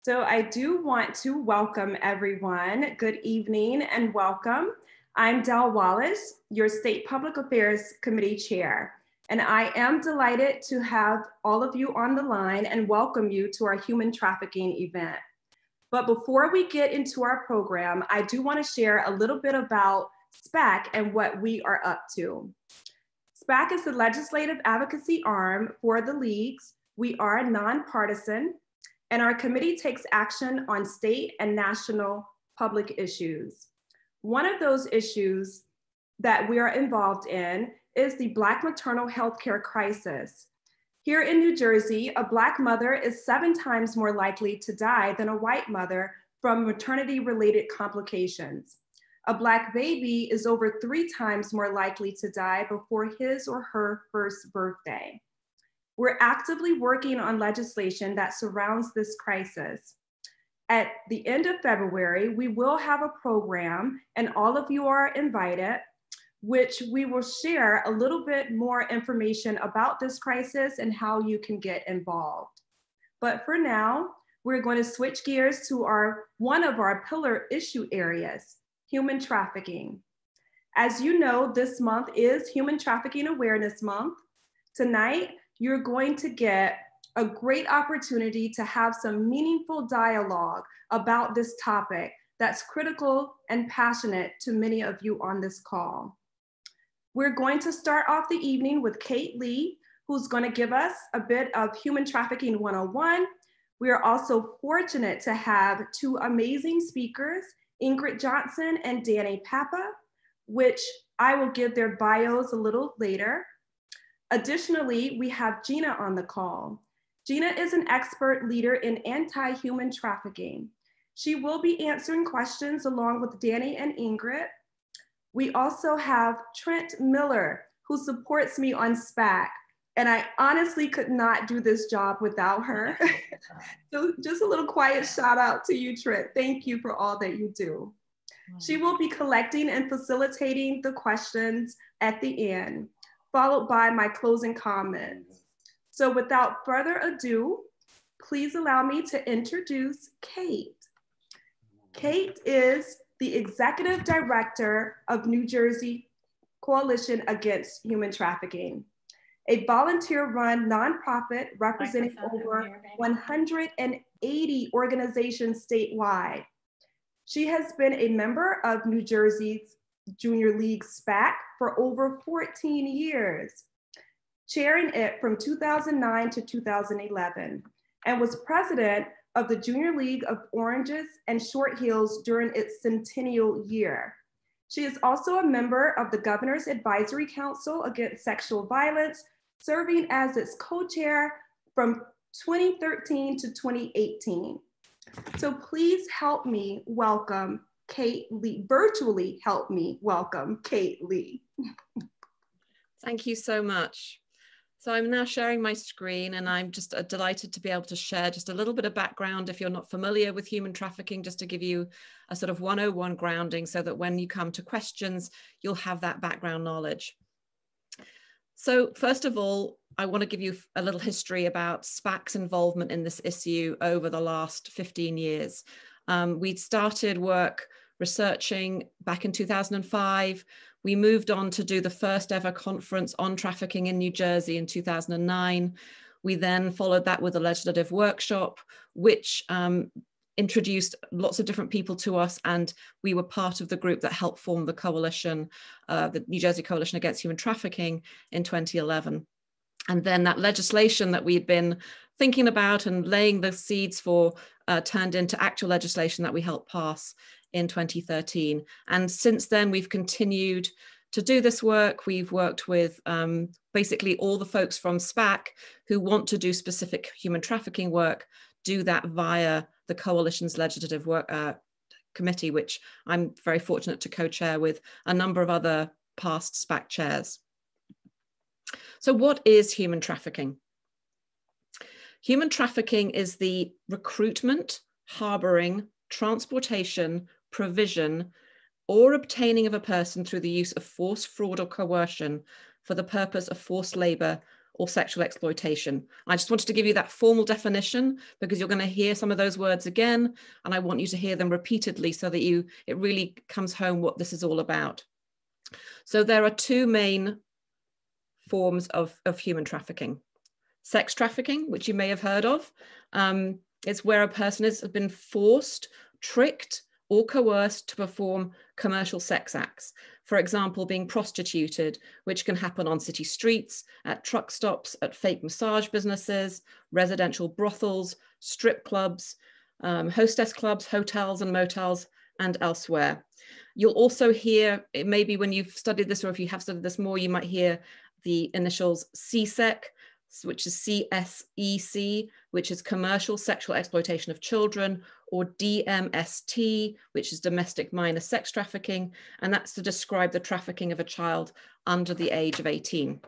So I do want to welcome everyone. Good evening and welcome. I'm Del Wallace, your State Public Affairs Committee Chair, and I am delighted to have all of you on the line and welcome you to our human trafficking event. But before we get into our program, I do want to share a little bit about SPAC and what we are up to. SPAC is the legislative advocacy arm for the leagues. We are nonpartisan, and our committee takes action on state and national public issues. One of those issues that we are involved in is the Black maternal healthcare crisis. Here in New Jersey, a Black mother is 7 times more likely to die than a white mother from maternity-related complications. A Black baby is over 3 times more likely to die before his or her first birthday. We're actively working on legislation that surrounds this crisis. At the end of February, we will have a program, and all of you are invited, which we will share a little bit more information about this crisis and how you can get involved. But for now, we're going to switch gears to one of our pillar issue areas, human trafficking. As you know, this month is Human Trafficking Awareness Month. Tonight, you're going to get a great opportunity to have some meaningful dialogue about this topic that's critical and passionate to many of you on this call. We're going to start off the evening with Kate Lee, who's going to give us a bit of Human Trafficking 101. We are also fortunate to have 2 amazing speakers, Ingrid Johnson and Danny Papa, which I will give their bios a little later. Additionally, we have Gina on the call. Gina is an expert leader in anti-human trafficking. She will be answering questions along with Danny and Ingrid. We also have Trent Miller, who supports me on SPAC, and I honestly could not do this job without her. So just a little quiet shout out to you, Trent. Thank you for all that you do. She will be collecting and facilitating the questions at the end, followed by my closing comments. So without further ado, please allow me to introduce Kate. Kate is the Executive Director of New Jersey Coalition Against Human Trafficking, a volunteer-run nonprofit representing over 180 organizations statewide. She has been a member of New Jersey's Junior League SPAC for over 14 years, chairing it from 2009 to 2011, and was president of the Junior League of Oranges and Short Hills during its centennial year. She is also a member of the Governor's Advisory Council Against Sexual Violence, serving as its co-chair from 2013 to 2018. So please help me welcome Kate Lee, virtually help me welcome Kate Lee. Thank you so much. So I'm now sharing my screen, and I'm just delighted to be able to share just a little bit of background if you're not familiar with human trafficking, just to give you a sort of 101 grounding so that when you come to questions, you'll have that background knowledge. So first of all, I want to give you a little history about SPAC's involvement in this issue over the last 15 years. We'd started work researching back in 2005. We moved on to do the first ever conference on trafficking in New Jersey in 2009. We then followed that with a legislative workshop, which introduced lots of different people to us, and we were part of the group that helped form the coalition, the New Jersey Coalition Against Human Trafficking in 2011. And then that legislation that we'd been thinking about and laying the seeds for turned into actual legislation that we helped pass in 2013. And since then, we've continued to do this work. We've worked with basically all the folks from SPAC who want to do specific human trafficking work, do that via the coalition's legislative work committee, which I'm very fortunate to co-chair with a number of other past SPAC chairs. So what is human trafficking? Human trafficking is the recruitment, harboring, transportation, provision, or obtaining of a person through the use of force, fraud, or coercion for the purpose of forced labor or sexual exploitation. I just wanted to give you that formal definition because you're going to hear some of those words again, and I want you to hear them repeatedly so that it really comes home what this is all about. So there are two main forms of human trafficking. Sex trafficking, which you may have heard of. It's where a person has been forced, tricked, or coerced to perform commercial sex acts. For example, being prostituted, which can happen on city streets, at truck stops, at fake massage businesses, residential brothels, strip clubs, hostess clubs, hotels and motels, and elsewhere. You'll also hear, maybe when you've studied this, or if you have studied this more, you might hear the initials CSEC, which is CSEC, which is commercial sexual exploitation of children, or DMST, which is domestic minor sex trafficking, and that's to describe the trafficking of a child under the age of 18.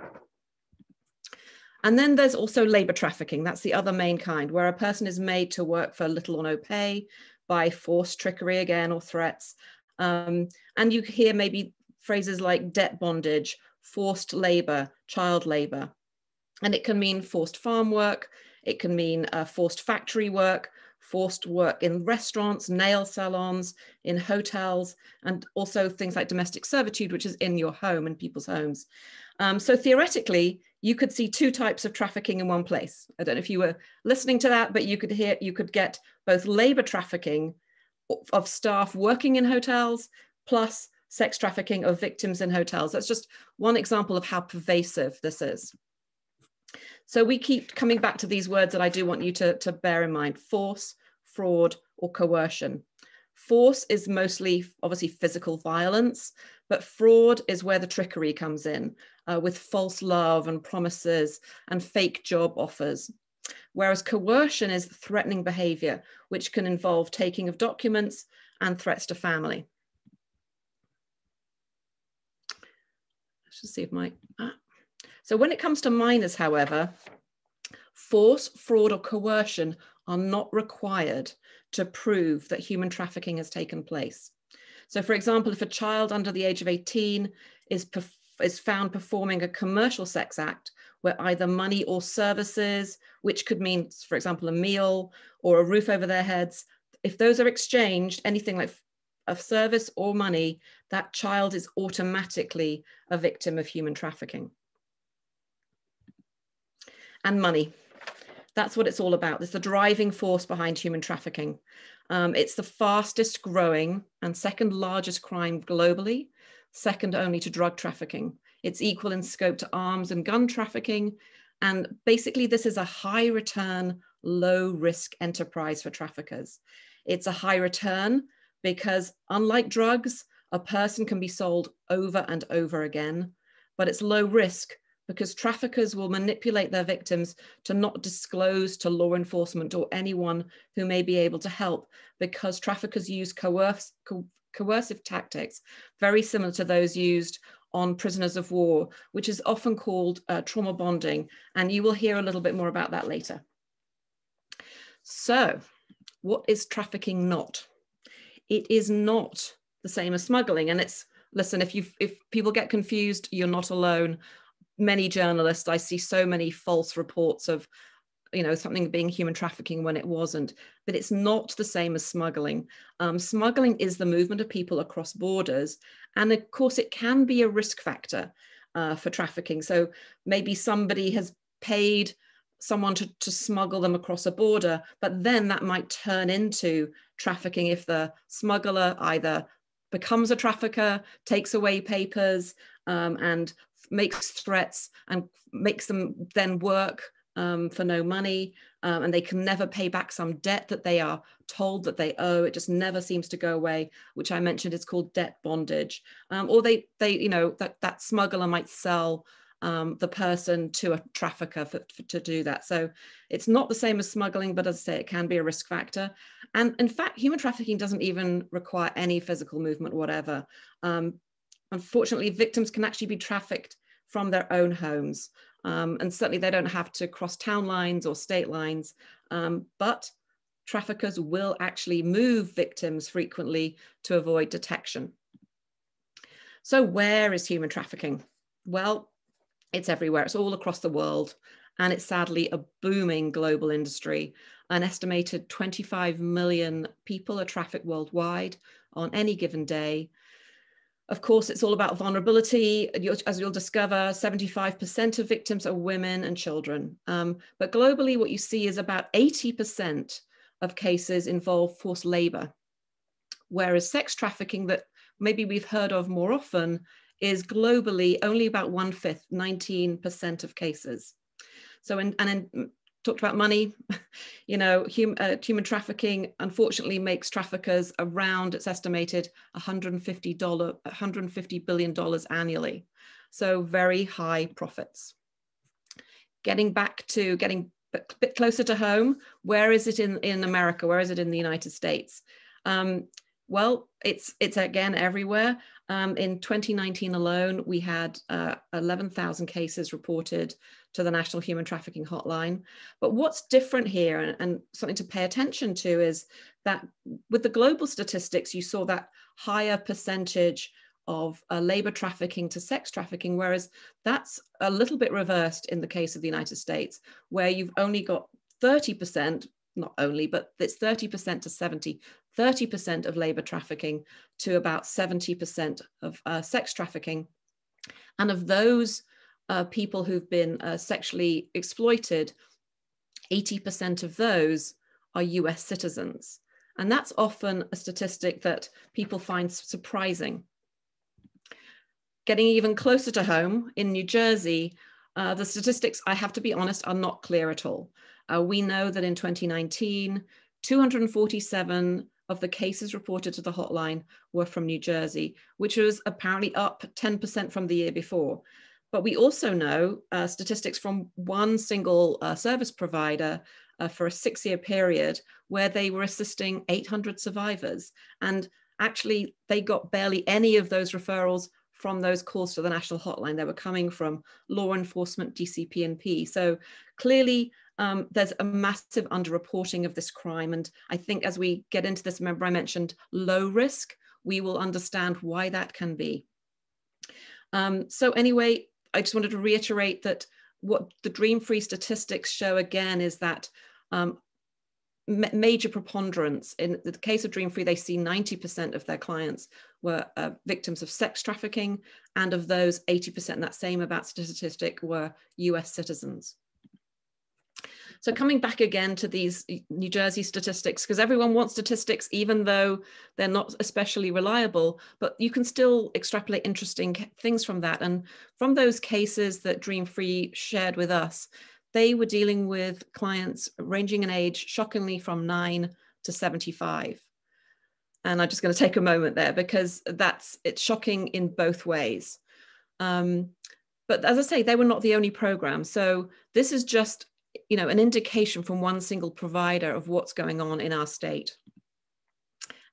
And then there's also labor trafficking. That's the other main kind, where a person is made to work for little or no pay by forced trickery again, or threats. And you hear maybe phrases like debt bondage, forced labor, child labor. And it can mean forced farm work, it can mean forced factory work, forced work in restaurants, nail salons, in hotels, and also things like domestic servitude, which is in your home, in people's homes. So theoretically, you could see two types of trafficking in one place. I don't know if you were listening to that, but you could get both labor trafficking of staff working in hotels, plus sex trafficking of victims in hotels. That's just one example of how pervasive this is. So we keep coming back to these words that I do want you to bear in mind: force, fraud, or coercion. Force is mostly obviously physical violence, but fraud is where the trickery comes in, with false love and promises and fake job offers. Whereas coercion is threatening behavior, which can involve taking of documents and threats to family. Let's just see if So when it comes to minors, however, force, fraud, or coercion are not required to prove that human trafficking has taken place. So for example, if a child under the age of 18 is found performing a commercial sex act where either money or services, which could mean, for example, a meal or a roof over their heads, if those are exchanged, anything like a service or money, that child is automatically a victim of human trafficking. And money. That's what it's all about. It's the driving force behind human trafficking. It's the fastest growing and second largest crime globally, second only to drug trafficking. It's equal in scope to arms and gun trafficking. And basically this is a high return, low risk enterprise for traffickers. It's a high return because unlike drugs, a person can be sold over and over again, but it's low risk because traffickers will manipulate their victims to not disclose to law enforcement or anyone who may be able to help, because traffickers use coercive tactics, very similar to those used on prisoners of war, which is often called trauma bonding. And you will hear a little bit more about that later. So what is trafficking not? It is not the same as smuggling. And it's, listen, if people get confused, you're not alone. Many journalists, I see so many false reports of, something being human trafficking when it wasn't, but it's not the same as smuggling. Smuggling is the movement of people across borders. And of course, it can be a risk factor for trafficking. So maybe somebody has paid someone to smuggle them across a border, but then that might turn into trafficking if the smuggler either becomes a trafficker, takes away papers, and makes threats and makes them then work for no money, and they can never pay back some debt that they are told that they owe. It just never seems to go away, which I mentioned is called debt bondage. Or that smuggler might sell the person to a trafficker to do that. So it's not the same as smuggling, but as I say, it can be a risk factor. And in fact, human trafficking doesn't even require any physical movement, whatever. Unfortunately, victims can actually be trafficked from their own homes. And certainly they don't have to cross town lines or state lines, but traffickers will actually move victims frequently to avoid detection. So where is human trafficking? Well, It's everywhere. It's all across the world. And it's sadly a booming global industry. An estimated 25 million people are trafficked worldwide on any given day. Of course, it's all about vulnerability. As you'll discover, 75% of victims are women and children. But globally, what you see is about 80% of cases involve forced labor, whereas sex trafficking that maybe we've heard of more often is globally only about 1/5, 19% of cases. So, talked about money, you know, human trafficking unfortunately makes traffickers around, it's estimated, $150 billion annually. So very high profits. Getting a bit closer to home, where is it in America? Where is it in the United States? Well, it's again everywhere. In 2019 alone, we had 11,000 cases reported to the National Human Trafficking Hotline. But what's different here, and something to pay attention to, is that with the global statistics, you saw that higher percentage of labor trafficking to sex trafficking, whereas that's a little bit reversed in the case of the United States, where you've only got 30%, not only, but it's 30% to 70, 30% of labor trafficking to about 70% of sex trafficking. And of those people who've been sexually exploited, 80% of those are US citizens. And that's often a statistic that people find surprising. Getting even closer to home, in New Jersey, the statistics, I have to be honest, are not clear at all. We know that in 2019, 247 of the cases reported to the hotline were from New Jersey, which was apparently up 10% from the year before. But we also know statistics from one single service provider for a 6-year period where they were assisting 800 survivors. And actually, they got barely any of those referrals from those calls to the national hotline. They were coming from law enforcement, DCP&P. So clearly, there's a massive underreporting of this crime. And I think as we get into this, remember I mentioned low risk, we will understand why that can be. So anyway, I just wanted to reiterate that what the Dream Free statistics show again is that major preponderance. In the case of Dream Free, they see 90% of their clients were victims of sex trafficking, and of those, 80%, that same about statistic, were US citizens. So coming back again to these New Jersey statistics, because everyone wants statistics, even though they're not especially reliable, but you can still extrapolate interesting things from that. And from those cases that Dream Free shared with us, they were dealing with clients ranging in age, shockingly, from 9 to 75. And I'm just going to take a moment there because it's shocking in both ways. But as I say, they were not the only program. So this is just, you know, an indication from one single provider of what's going on in our state.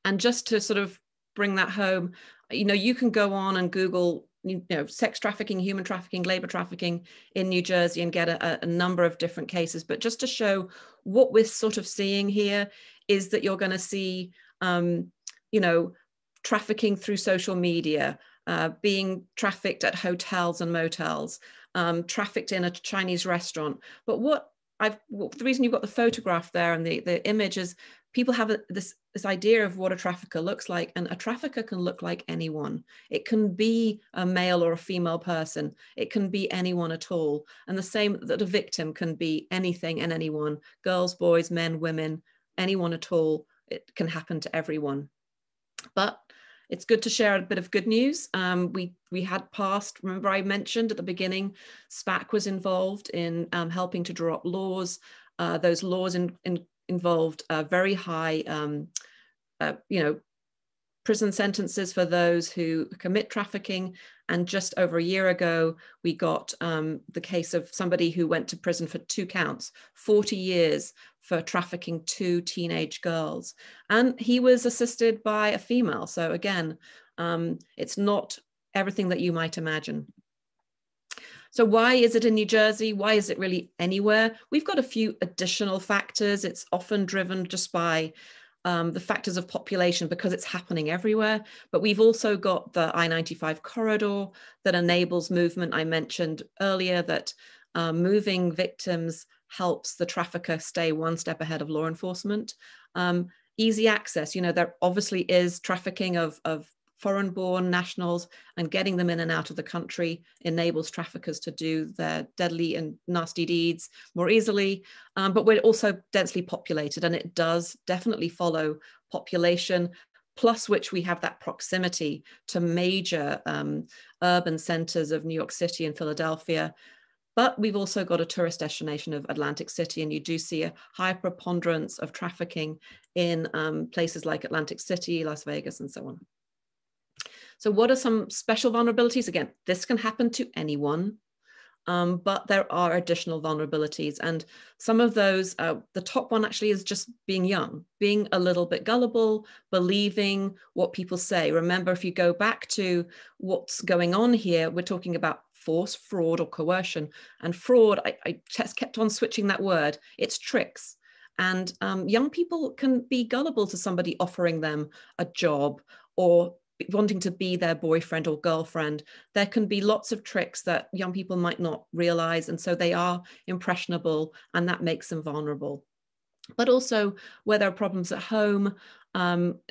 And just to sort of bring that home, you know, you can go on and Google, you know, sex trafficking, human trafficking, labor trafficking in New Jersey and get a number of different cases. But just to show what we're sort of seeing here is that you're going to see, you know, trafficking through social media, being trafficked at hotels and motels, trafficked in a Chinese restaurant. But the reason you've got the photograph there and the image is people have this idea of what a trafficker looks like, and a trafficker can look like anyone. It can be a male or a female person. It can be anyone at all. And the same that a victim can be anything and anyone, girls, boys, men, women, anyone at all. It can happen to everyone. But it's good to share a bit of good news. We had passed, remember I mentioned at the beginning, SPAC was involved in helping to draw up laws. Those laws involved very high, you know, prison sentences for those who commit trafficking. And just over a year ago, we got the case of somebody who went to prison for 2 counts, 40 years for trafficking 2 teenage girls. And he was assisted by a female. So again, it's not everything that you might imagine. So why is it in New Jersey? Why is it really anywhere? We've got a few additional factors. It's often driven just by the factors of population because it's happening everywhere. But we've also got the I-95 corridor that enables movement. I mentioned earlier that moving victims helps the trafficker stay one step ahead of law enforcement. Easy access, you know, there obviously is trafficking of foreign-born nationals, and getting them in and out of the country enables traffickers to do their deadly and nasty deeds more easily. But we're also densely populated, and it does definitely follow population, plus which we have that proximity to major urban centers of New York City and Philadelphia. But we've also got a tourist destination of Atlantic City, and you do see a high preponderance of trafficking in places like Atlantic City, Las Vegas, and so on. So what are some special vulnerabilities? Again, this can happen to anyone, but there are additional vulnerabilities. And some of those, the top one actually is just being young, being a little bit gullible, believing what people say. Remember, if you go back to what's going on here, we're talking about force, fraud, or coercion. And fraud, I just kept on switching that word. It's tricks. And young people can be gullible to somebody offering them a job or wanting to be their boyfriend or girlfriend. There can be lots of tricks that young people might not realize, and so they are impressionable, and that makes them vulnerable. But also where there are problems at home,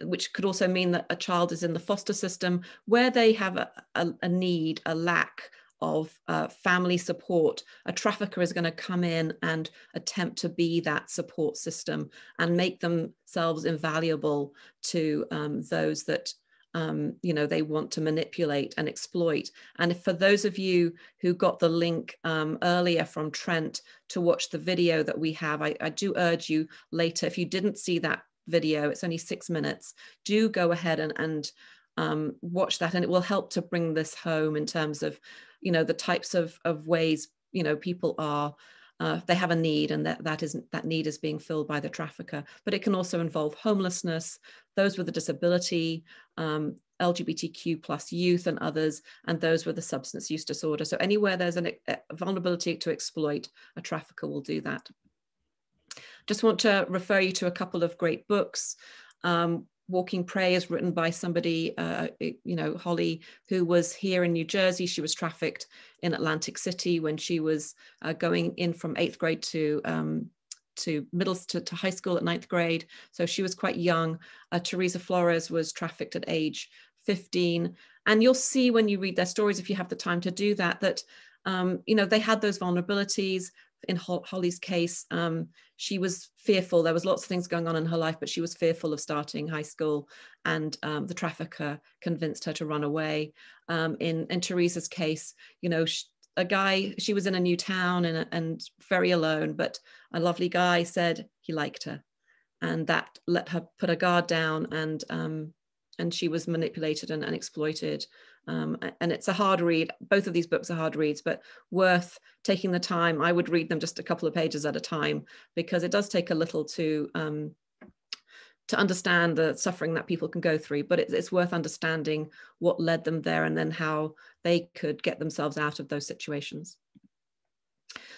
which could also mean that a child is in the foster system, where they have a need, a lack of family support, a trafficker is going to come in and attempt to be that support system and make themselves invaluable to those that you know, they want to manipulate and exploit. And for those of you who got the link earlier from Trent to watch the video that we have, I do urge you later, if you didn't see that video, it's only 6 minutes, do go ahead and watch that, and it will help to bring this home in terms of, you know, the types of ways, you know, people are they have a need, and that need is being filled by the trafficker. But it can also involve homelessness, those with a disability, LGBTQ plus youth and others, and those with a substance use disorder. So anywhere there's a vulnerability to exploit, a trafficker will do that. Just want to refer you to a couple of great books. Walking Prey is written by somebody, you know, Holly, who was here in New Jersey. She was trafficked in Atlantic City when she was going in from 8th grade to high school at 9th grade. So she was quite young. Teresa Flores was trafficked at age 15. And you'll see when you read their stories, if you have the time to do that, that, you know, they had those vulnerabilities. In Holly's case, she was fearful. There was lots of things going on in her life, but she was fearful of starting high school, and the trafficker convinced her to run away. In Teresa's case, you know, she was in a new town and very alone, but a lovely guy said he liked her, and that let her put her guard down, and she was manipulated and exploited. And it's a hard read. Both of these books are hard reads, but worth taking the time. I would read them just a couple of pages at a time, because it does take a little to understand the suffering that people can go through, but it's worth understanding what led them there, and then how they could get themselves out of those situations.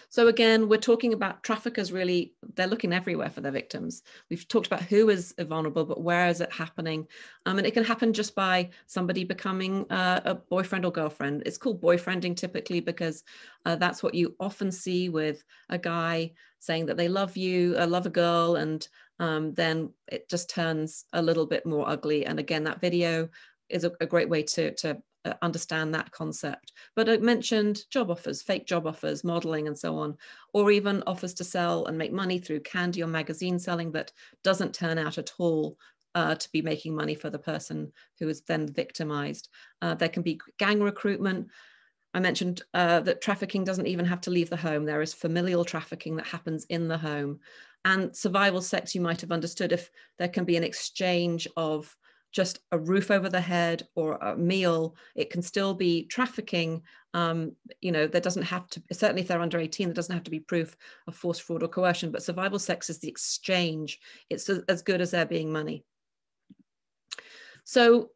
So again, we're talking about traffickers. Really, they're looking everywhere for their victims. We've talked about who is vulnerable, but where is it happening? And it can happen just by somebody becoming a boyfriend or girlfriend. It's called boyfriending typically, because that's what you often see with a guy saying that they love you, love a girl, and then it just turns a little bit more ugly. And again, that video is a great way to understand that concept. But I mentioned job offers, fake job offers, modeling, and so on, or even offers to sell and make money through candy or magazine selling that doesn't turn out at all to be making money for the person who is then victimized. There can be gang recruitment. I mentioned that trafficking doesn't even have to leave the home. There is familial trafficking that happens in the home. And survival sex, you might have understood, if there can be an exchange of just a roof over the head or a meal, it can still be trafficking. You know, there doesn't have to, certainly if they're under 18, there doesn't have to be proof of force, fraud, or coercion, but survival sex is the exchange. It's as good as there being money. So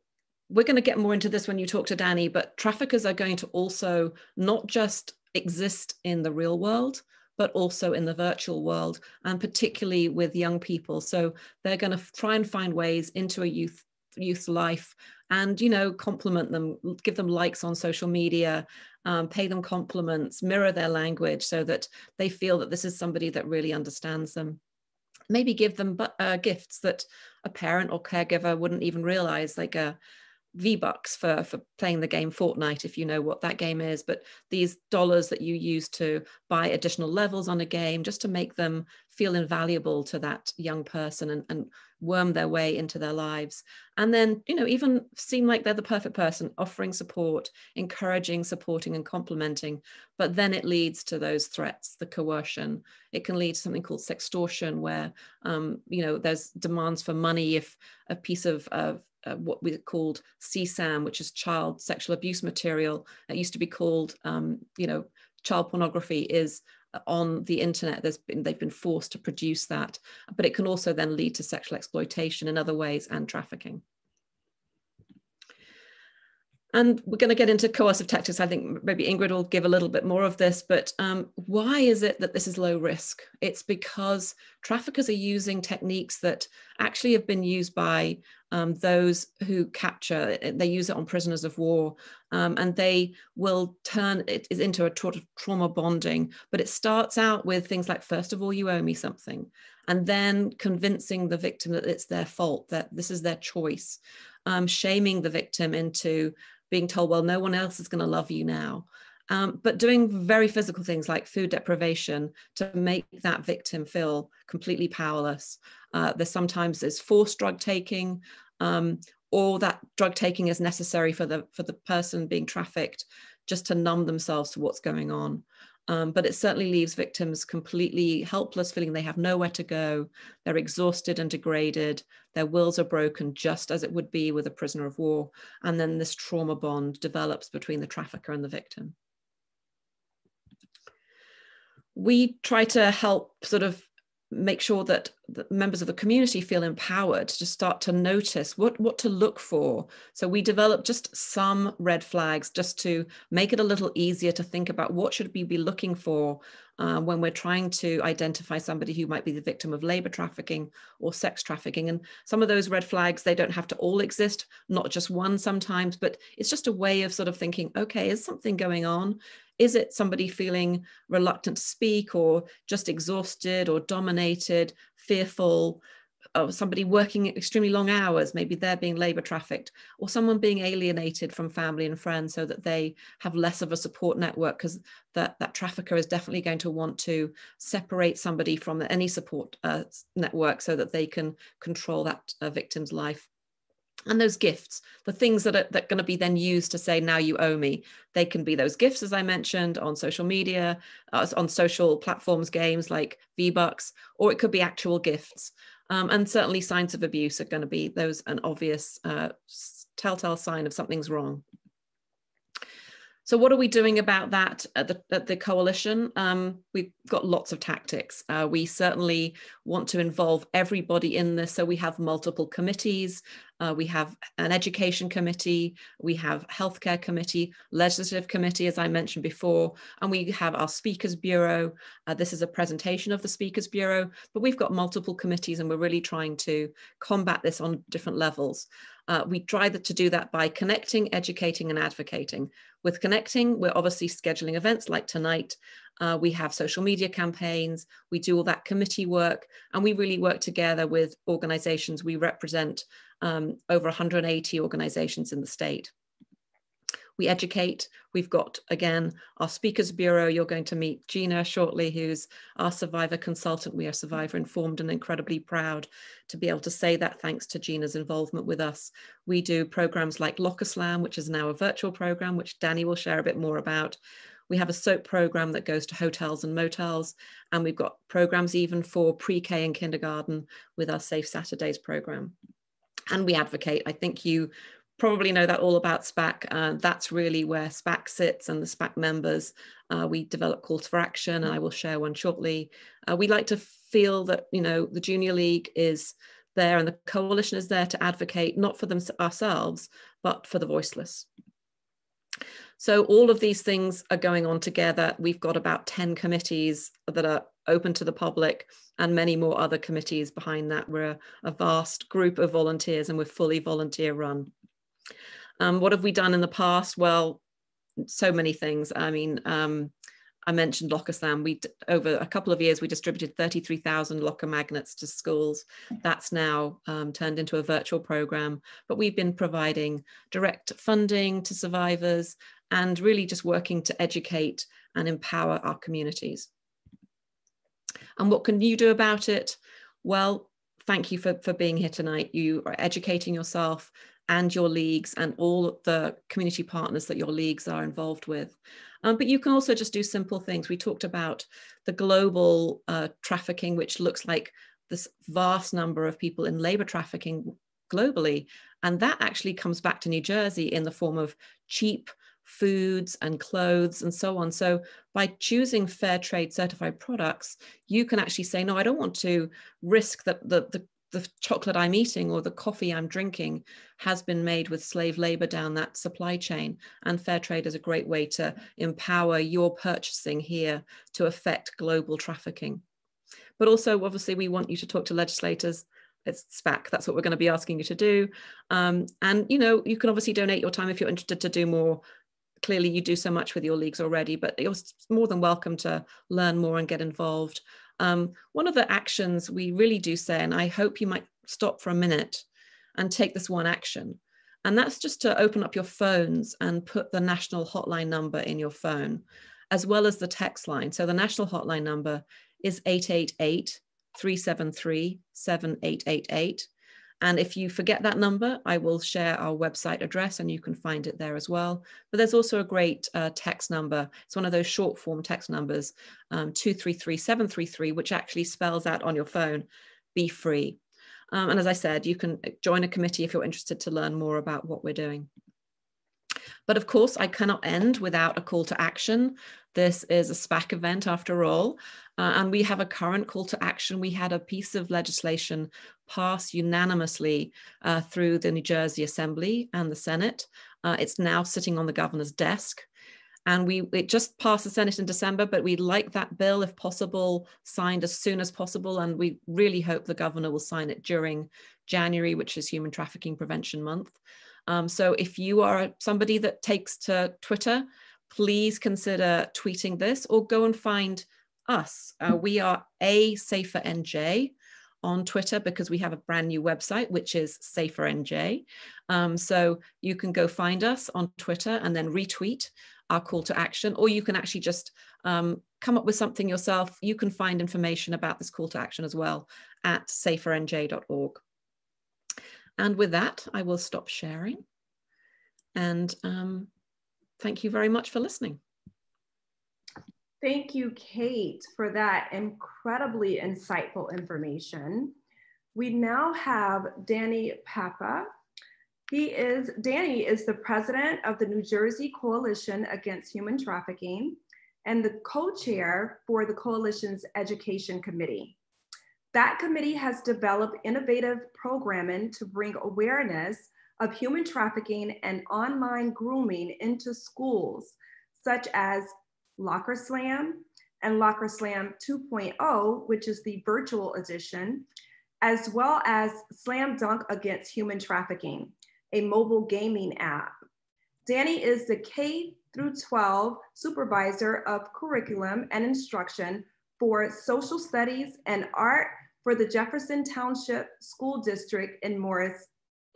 we're going to get more into this when you talk to Danny, but traffickers are going to also not just exist in the real world, but also in the virtual world, and particularly with young people. So they're going to try and find ways into a youth's life and, you know, compliment them, give them likes on social media, pay them compliments, mirror their language so that they feel that this is somebody that really understands them. Maybe give them gifts that a parent or caregiver wouldn't even realize, like a V-Bucks for playing the game Fortnite, if you know what that game is, but these dollars that you use to buy additional levels on a game just to make them feel invaluable to that young person and worm their way into their lives. And then, you know, even seem like they're the perfect person, offering support, encouraging, supporting and complimenting. But then it leads to those threats, the coercion. It can lead to something called sextortion, where, you know, there's demands for money if a piece of what we called CSAM, which is child sexual abuse material. It used to be called, you know, child pornography, is on the internet. They've been forced to produce that, but it can also then lead to sexual exploitation in other ways and trafficking. And we're going to get into coercive tactics. I think maybe Ingrid will give a little bit more of this, but why is it that this is low risk? It's because traffickers are using techniques that actually have been used by those who capture. They use it on prisoners of war, and they will turn it into a trauma bonding. But it starts out with things like, first of all, you owe me something, and then convincing the victim that it's their fault, that this is their choice, shaming the victim into being told, well, no one else is going to love you now. But doing very physical things like food deprivation to make that victim feel completely powerless. Sometimes there's forced drug taking, or that drug taking is necessary for the person being trafficked just to numb themselves to what's going on. But it certainly leaves victims completely helpless, feeling they have nowhere to go. They're exhausted and degraded. Their wills are broken, just as it would be with a prisoner of war. And then this trauma bond develops between the trafficker and the victim. We try to help sort of make sure that the members of the community feel empowered to start to notice what to look for. So we developed just some red flags just to make it a little easier to think about what should we be looking for when we're trying to identify somebody who might be the victim of labor trafficking or sex trafficking. And some of those red flags, they don't have to all exist, not just one sometimes, but it's just a way of sort of thinking, okay, is something going on? Is it somebody feeling reluctant to speak, or just exhausted or dominated, fearful, or somebody working extremely long hours, maybe they're being labor trafficked, or someone being alienated from family and friends so that they have less of a support network, because that trafficker is definitely going to want to separate somebody from any support network so that they can control that victim's life. And those gifts, the things that are going to be then used to say, now you owe me. They can be those gifts, as I mentioned, on social media, on social platforms, games like V-Bucks, or it could be actual gifts. And certainly signs of abuse are going to be those an obvious telltale sign of something's wrong. So what are we doing about that at the coalition? We've got lots of tactics. We certainly want to involve everybody in this. So we have multiple committees. We have an education committee. We have healthcare committee, legislative committee, as I mentioned before, and we have our speakers bureau. This is a presentation of the speakers bureau, but we've got multiple committees and we're really trying to combat this on different levels. We try to do that by connecting, educating, and advocating. With connecting, we're obviously scheduling events like tonight. We have social media campaigns. We do all that committee work, and we really work together with organizations. We represent over 180 organizations in the state. We educate. We've got, again, our speakers bureau. You're going to meet Gina shortly, who's our survivor consultant. We are survivor informed and incredibly proud to be able to say that, thanks to Gina's involvement with us. We do programs like Locker Slam, which is now a virtual program, which Danny will share a bit more about. We have a soap program that goes to hotels and motels, and we've got programs even for pre-K and kindergarten with our Safe Saturdays program. And we advocate. I think you probably know that all about SPAC. That's really where SPAC sits, and the SPAC members. We develop calls for action, and I will share one shortly. We like to feel that, you know, the Junior League is there and the coalition is there to advocate, not for them ourselves, but for the voiceless. So all of these things are going on together. We've got about 10 committees that are open to the public and many more other committees behind that. We're a vast group of volunteers and we're fully volunteer run. What have we done in the past? Well, so many things. I mean, I mentioned Locker Slam. Over a couple of years, we distributed 33,000 locker magnets to schools. That's now turned into a virtual program, but we've been providing direct funding to survivors and really just working to educate and empower our communities. And what can you do about it? Well, thank you for being here tonight. You are educating yourself and your leagues and all the community partners that your leagues are involved with. But you can also just do simple things. We talked about the global trafficking, which looks like this vast number of people in labor trafficking globally. And that actually comes back to New Jersey in the form of cheap foods and clothes and so on. So by choosing fair trade certified products, you can actually say, no, I don't want to risk that the chocolate I'm eating or the coffee I'm drinking has been made with slave labor down that supply chain. And fair trade is a great way to empower your purchasing here to affect global trafficking. But also, obviously, we want you to talk to legislators. It's SPAC, that's what we're going to be asking you to do. And, you know, you can obviously donate your time if you're interested to do more. Clearly, you do so much with your leagues already, but you're more than welcome to learn more and get involved. One of the actions we really do say, and I hope you might stop for a minute and take this one action, and that's just to open up your phones and put the national hotline number in your phone, as well as the text line. So the national hotline number is 888-373-7888. And if you forget that number, I will share our website address and you can find it there as well. But there's also a great text number. It's one of those short form text numbers, 233-733, which actually spells out on your phone, be free. And as I said, you can join a committee if you're interested to learn more about what we're doing. But of course, I cannot end without a call to action. This is a SPAC event after all, and we have a current call to action. We had a piece of legislation pass unanimously through the New Jersey Assembly and the Senate. It's now sitting on the governor's desk. And it just passed the Senate in December, but we'd like that bill, if possible, signed as soon as possible. And we really hope the governor will sign it during January, which is Human Trafficking Prevention Month. So if you are somebody that takes to Twitter, please consider tweeting this or go and find us. We are @SaferNJ on Twitter because we have a brand new website, which is SaferNJ. So you can go find us on Twitter and then retweet our call to action, or you can actually just come up with something yourself. You can find information about this call to action as well at safernj.org. And with that, I will stop sharing. And thank you very much for listening. Thank you, Kate, for that incredibly insightful information. We now have Danny Papa. Danny is the president of the New Jersey Coalition Against Human Trafficking and the co-chair for the coalition's education committee. That committee has developed innovative programming to bring awareness of human trafficking and online grooming into schools, such as Locker Slam and Locker Slam 2.0, which is the virtual edition, as well as Slam Dunk Against Human Trafficking, a mobile gaming app. Danny is the K-12 supervisor of curriculum and instruction for social studies and art for the Jefferson Township School District in Morris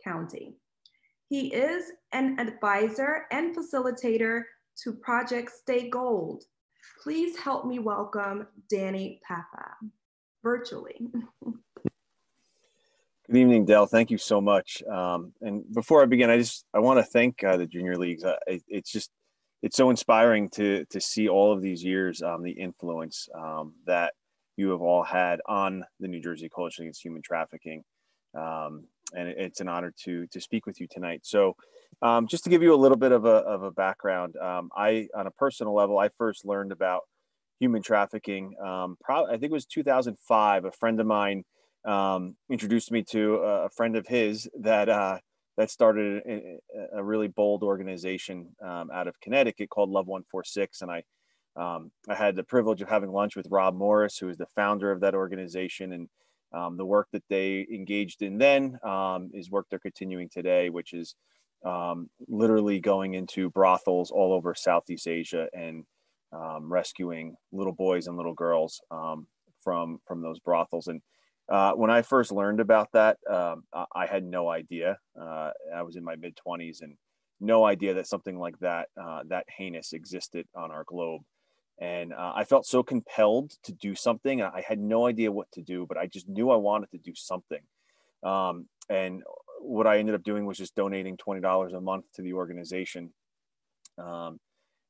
County. He is an advisor and facilitator to Project Stay Gold. Please help me welcome Danny Papa virtually. Good evening, Del. Thank you so much. And before I begin, I want to thank the junior leagues. It's so inspiring to see all of these years, the influence that you have all had on the New Jersey Coalition Against Human Trafficking. And it's an honor to speak with you tonight. So just to give you a little bit of a background, on a personal level, I first learned about human trafficking, I think it was 2005. A friend of mine introduced me to a friend of his that that started a really bold organization out of Connecticut called Love 146. And I had the privilege of having lunch with Rob Morris, who is the founder of that organization. And the work that they engaged in then is work they're continuing today, which is literally going into brothels all over Southeast Asia and rescuing little boys and little girls from those brothels. And when I first learned about that, I had no idea. I was in my mid-20s and no idea that something like that, that heinous existed on our globe. And I felt so compelled to do something. I had no idea what to do, but I just knew I wanted to do something. And what I ended up doing was just donating $20 a month to the organization.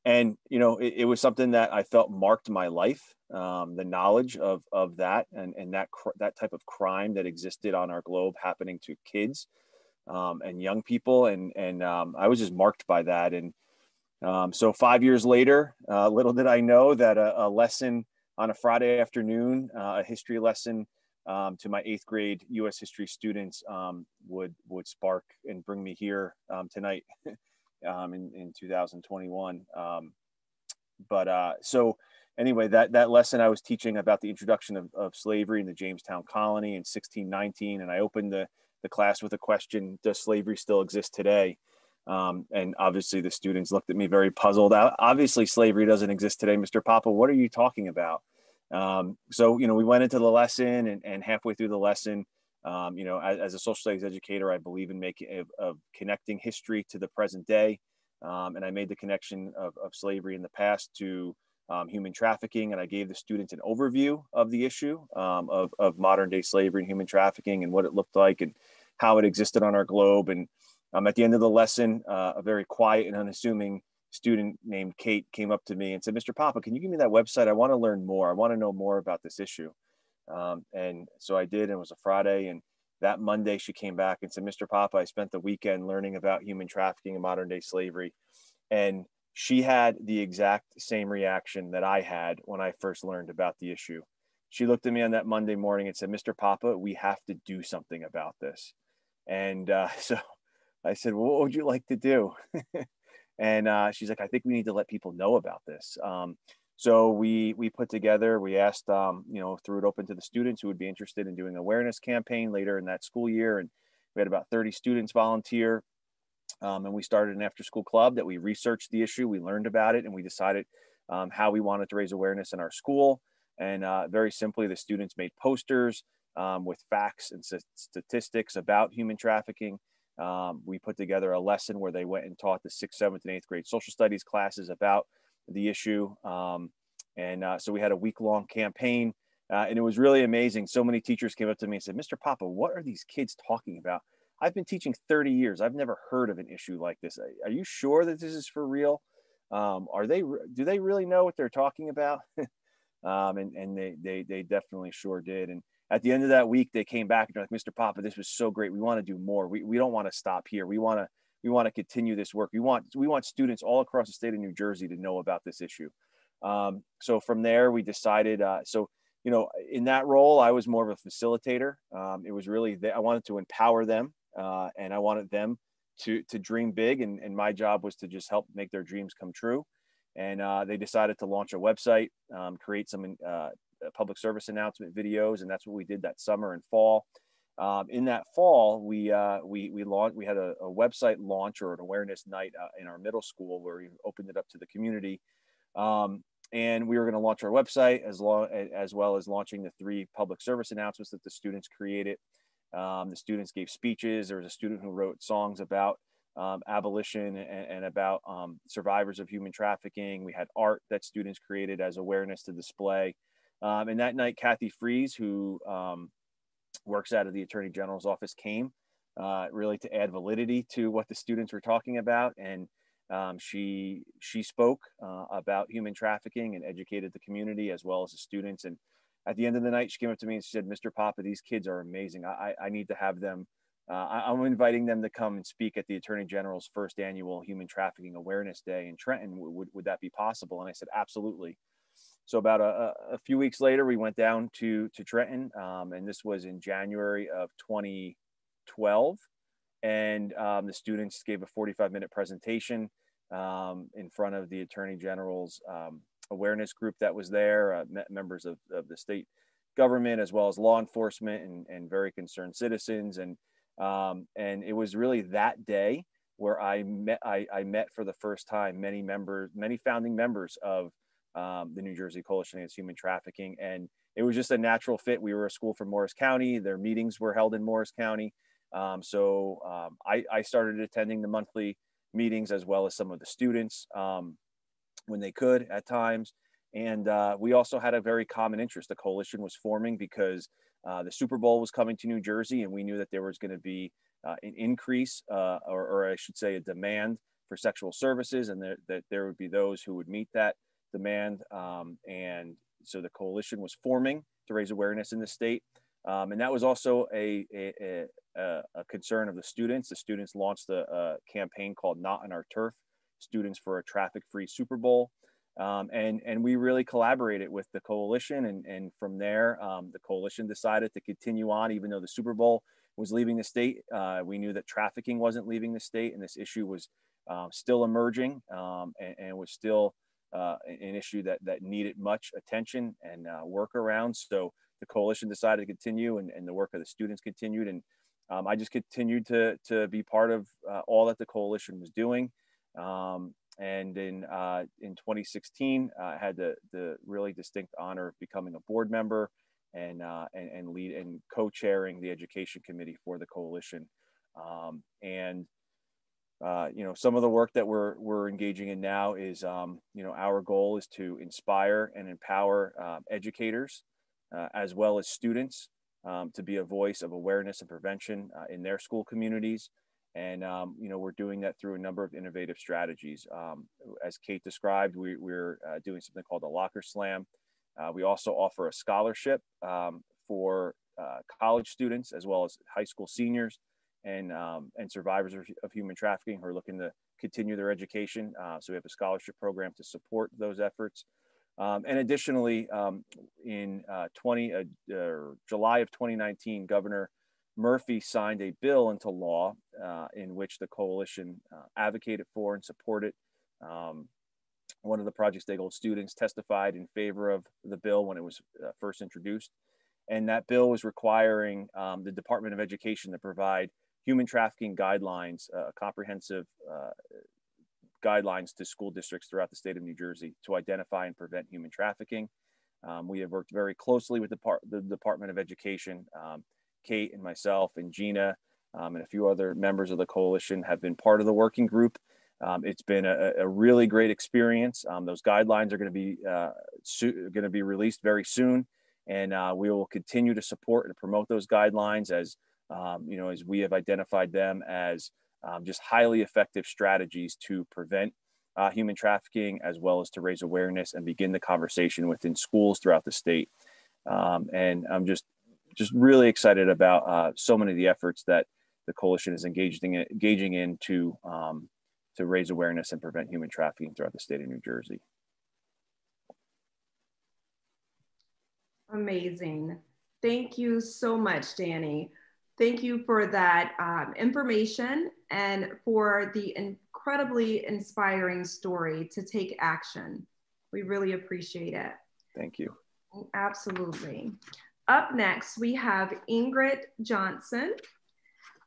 And, you know, it was something that I felt marked my life, the knowledge of that and that type of crime that existed on our globe happening to kids and young people. And I was just marked by that. And so 5 years later, little did I know that a lesson on a Friday afternoon, a history lesson to my 8th grade U.S. history students would spark and bring me here tonight in 2021. So anyway, that lesson I was teaching about the introduction of slavery in the Jamestown colony in 1619, and I opened the class with a question: does slavery still exist today? And obviously the students looked at me very puzzled. Obviously slavery doesn't exist today, Mr. Papa. What are you talking about? So, you know, we went into the lesson and halfway through the lesson, you know, as a social studies educator, I believe in connecting history to the present day. And I made the connection of slavery in the past to human trafficking. And I gave the students an overview of the issue of modern day slavery and human trafficking and what it looked like and how it existed on our globe. And at the end of the lesson, a very quiet and unassuming student named Kate came up to me and said, Mr. Papa, can you give me that website? I want to learn more. I want to know more about this issue. And so I did, and it was a Friday. And that Monday she came back and said, Mr. Papa, I spent the weekend learning about human trafficking and modern day slavery. And she had the exact same reaction that I had when I first learned about the issue. She looked at me on that Monday morning and said, Mr. Papa, we have to do something about this. And so I said, well, what would you like to do? And she's like, I think we need to let people know about this. So we put together, we asked, you know, threw it open to the students who would be interested in doing an awareness campaign later in that school year. And we had about 30 students volunteer. And we started an after school club that we researched the issue. We learned about it and we decided how we wanted to raise awareness in our school. And very simply, the students made posters with facts and statistics about human trafficking. We put together a lesson where they went and taught the 6th, 7th, and 8th grade social studies classes about the issue. So we had a week-long campaign, and it was really amazing. So many teachers came up to me and said, Mr. Papa, what are these kids talking about? I've been teaching 30 years. I've never heard of an issue like this. Are you sure that this is for real? Do they really know what they're talking about? And they definitely sure did. And at the end of that week, they came back and they're like, Mr. Papa, this was so great. We want to do more. We don't want to stop here. We want to continue this work. We want students all across the state of New Jersey to know about this issue. So from there, we decided, you know, in that role, I was more of a facilitator. It was really, I wanted to empower them and I wanted them to dream big. And my job was to just help make their dreams come true. And they decided to launch a website, create some public service announcement videos, and that's what we did that summer and fall. In that fall, we had a website launch or an awareness night in our middle school where we opened it up to the community, and we were going to launch our website as well as launching the 3 public service announcements that the students created. The students gave speeches. There was a student who wrote songs about abolition and about survivors of human trafficking. We had art that students created as awareness to display. And that night, Kathy Fries, who works out of the Attorney General's office, came really to add validity to what the students were talking about. And she spoke about human trafficking and educated the community as well as the students. And at the end of the night, she came up to me and she said, Mr. Papa, these kids are amazing. I need to have them. I'm inviting them to come and speak at the Attorney General's first annual Human Trafficking Awareness Day in Trenton. Would that be possible? And I said, absolutely. So about a few weeks later, we went down to Trenton, and this was in January of 2012. and the students gave a 45-minute presentation in front of the Attorney General's awareness group that was there, members of the state government, as well as law enforcement and very concerned citizens. And it was really that day where I met for the first time many founding members of the New Jersey Coalition Against Human Trafficking. And it was just a natural fit. We were a school from Morris County. Their meetings were held in Morris County. So I started attending the monthly meetings, as well as some of the students when they could at times. And we also had a very common interest. The coalition was forming because the Super Bowl was coming to New Jersey, and we knew that there was going to be an increase, or I should say a demand for sexual services, and that there would be those who would meet that demand. And so the coalition was forming to raise awareness in the state. And that was also a concern of the students. The students launched a campaign called Not on Our Turf, Students for a Traffic-Free Super Bowl. And we really collaborated with the coalition. And from there, the coalition decided to continue on, even though the Super Bowl was leaving the state. We knew that trafficking wasn't leaving the state, and this issue was still emerging, and was still an issue that needed much attention and work around. So the coalition decided to continue, and the work of the students continued. And I just continued to be part of all that the coalition was doing. And in 2016, I had the really distinct honor of becoming a board member and lead and co-chairing the education committee for the coalition. You know, some of the work that we're engaging in now is, you know, our goal is to inspire and empower educators as well as students to be a voice of awareness and prevention in their school communities. And, you know, we're doing that through a number of innovative strategies. As Kate described, we're doing something called a Locker Slam. We also offer a scholarship for college students, as well as high school seniors and survivors of human trafficking who are looking to continue their education. So we have a scholarship program to support those efforts. And additionally, in July of 2019, Governor Murphy signed a bill into law in which the coalition advocated for and supported. One of the Project Stakeholder students testified in favor of the bill when it was first introduced. And that bill was requiring the Department of Education to provide human trafficking guidelines, comprehensive guidelines to school districts throughout the state of New Jersey to identify and prevent human trafficking. We have worked very closely with the Department of Education. Kate and myself and Gina and a few other members of the coalition have been part of the working group. It's been a really great experience. Those guidelines are going to be released very soon, and we will continue to support and promote those guidelines as you know, as we have identified them as just highly effective strategies to prevent human trafficking, as well as to raise awareness and begin the conversation within schools throughout the state. And I'm just really excited about so many of the efforts that the coalition is engaging in to raise awareness and prevent human trafficking throughout the state of New Jersey. Amazing. Thank you so much, Danny. Thank you for that information and for the incredibly inspiring story to take action. We really appreciate it. Thank you. Absolutely. Up next, we have Ingrid Johnson.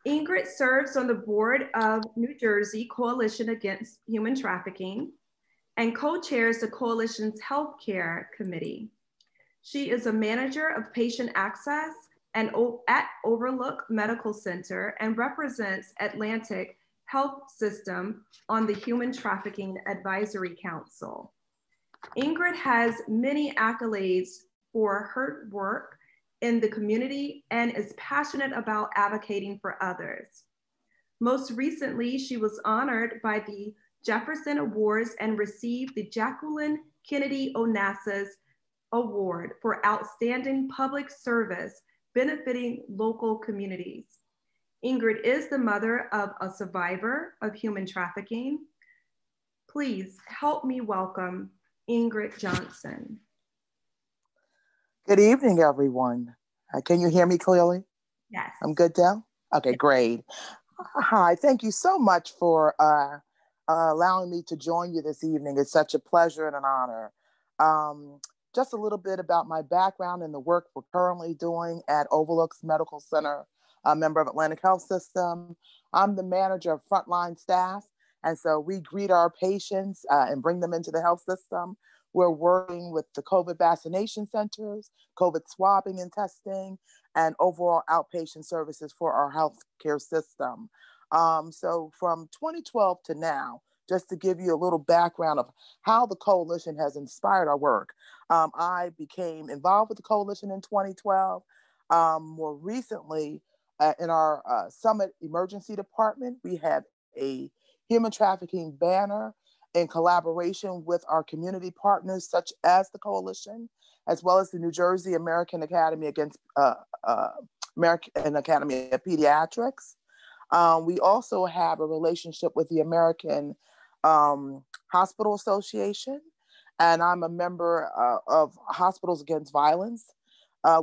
Ingrid serves on the board of New Jersey Coalition Against Human Trafficking and co-chairs the coalition's healthcare committee. She is a manager of patient access and at Overlook Medical Center and represents Atlantic Health System on the Human Trafficking Advisory Council. Ingrid has many accolades for her work in the community and is passionate about advocating for others. Most recently, she was honored by the Jefferson Awards and received the Jacqueline Kennedy Onassis Award for Outstanding Public Service benefiting local communities. Ingrid is the mother of a survivor of human trafficking. Please help me welcome Ingrid Johnson. Good evening, everyone. Can you hear me clearly? Yes. I'm good now? Okay, great. Hi, thank you so much for allowing me to join you this evening. It's such a pleasure and an honor. Um, just a little bit about my background and the work we're currently doing at Overlooks Medical Center, a member of Atlantic Health System. I'm the manager of frontline staff, and so we greet our patients and bring them into the health system. We're working with the COVID vaccination centers, COVID swabbing and testing, and overall outpatient services for our healthcare system. So from 2012 to now, just to give you a little background of how the coalition has inspired our work, I became involved with the coalition in 2012. More recently, in our Summit Emergency Department, we have a human trafficking banner in collaboration with our community partners, such as the coalition, as well as the New Jersey American Academy against American Academy of Pediatrics. We also have a relationship with the American Hospital Association, and I'm a member of Hospitals Against Violence.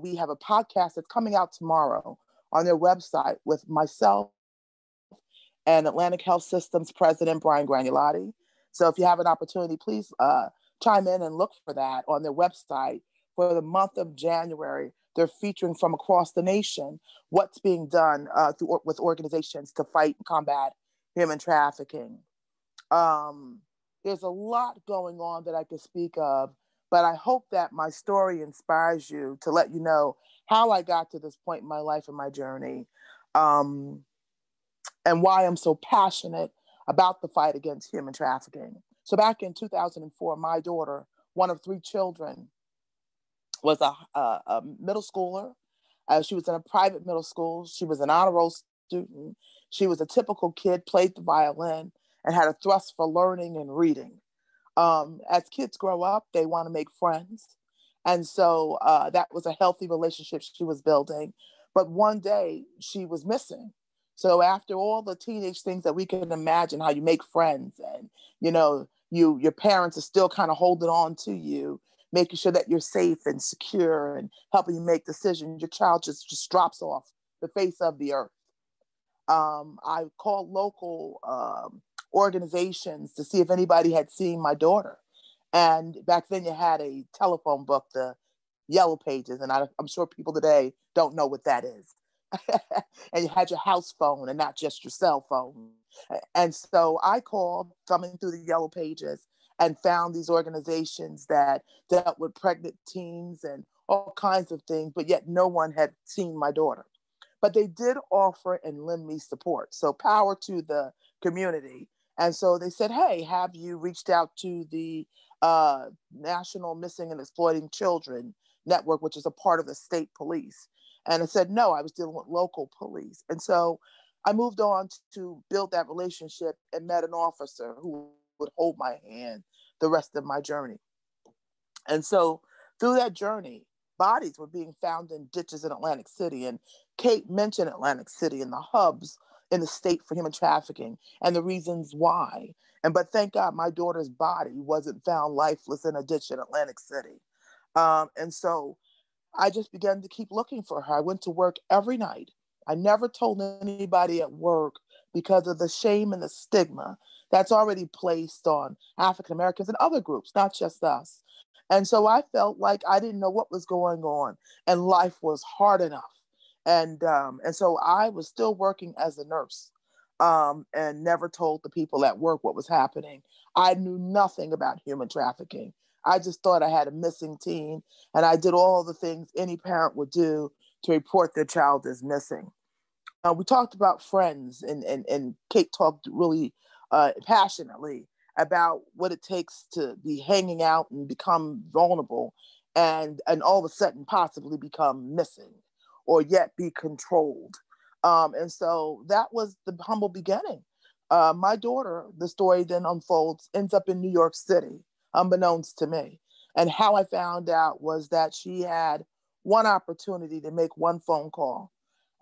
We have a podcast that's coming out tomorrow on their website with myself and Atlantic Health System's President, Brian Granulotti. So if you have an opportunity, please chime in and look for that on their website. For the month of January, they're featuring from across the nation what's being done with organizations to fight and combat human trafficking. There's a lot going on that I could speak of, but I hope that my story inspires you to let you know how I got to this point in my life and my journey, and why I'm so passionate about the fight against human trafficking. So back in 2004, my daughter, one of three children, was a middle schooler. She was in a private middle school. She was an honor roll student. She was a typical kid, played the violin, and had a thrust for learning and reading. As kids grow up, they want to make friends. And so that was a healthy relationship she was building. But one day she was missing. So after all the teenage things that we can imagine, how you make friends and, your parents are still kind of holding on to you, making sure that you're safe and secure and helping you make decisions, your child just drops off the face of the earth. I called local organizations to see if anybody had seen my daughter. And back then you had a telephone book, the Yellow Pages, and I'm sure people today don't know what that is. And you had your house phone and not just your cell phone. And so I called, thumbing through the Yellow Pages, and found these organizations that dealt with pregnant teens and all kinds of things, but yet no one had seen my daughter. But they did offer and lend me support. So power to the community. And so they said, hey, have you reached out to the National Missing and Exploiting Children Network, which is a part of the state police? And I said, no, I was dealing with local police. And so I moved on to build that relationship and met an officer who would hold my hand the rest of my journey. And so through that journey, bodies were being found in ditches in Atlantic City. And Kate mentioned Atlantic City and the hubs in the state for human trafficking and the reasons why. But thank God my daughter's body wasn't found lifeless in a ditch in Atlantic City. And so I just began to keep looking for her. I went to work every night. I never told anybody at work because of the shame and the stigma that's already placed on African Americans and other groups, not just us. And so I felt like I didn't know what was going on, and life was hard enough. And so I was still working as a nurse, and never told the people at work what was happening. I knew nothing about human trafficking. I just thought I had a missing teen, and I did all the things any parent would do to report their child as missing. We talked about friends, and Kate talked really passionately about what it takes to be hanging out and become vulnerable and all of a sudden possibly become missing or yet be controlled. And so that was the humble beginning. My daughter, the story then unfolds, ends up in New York City, unbeknownst to me. And how I found out was that she had one opportunity to make one phone call.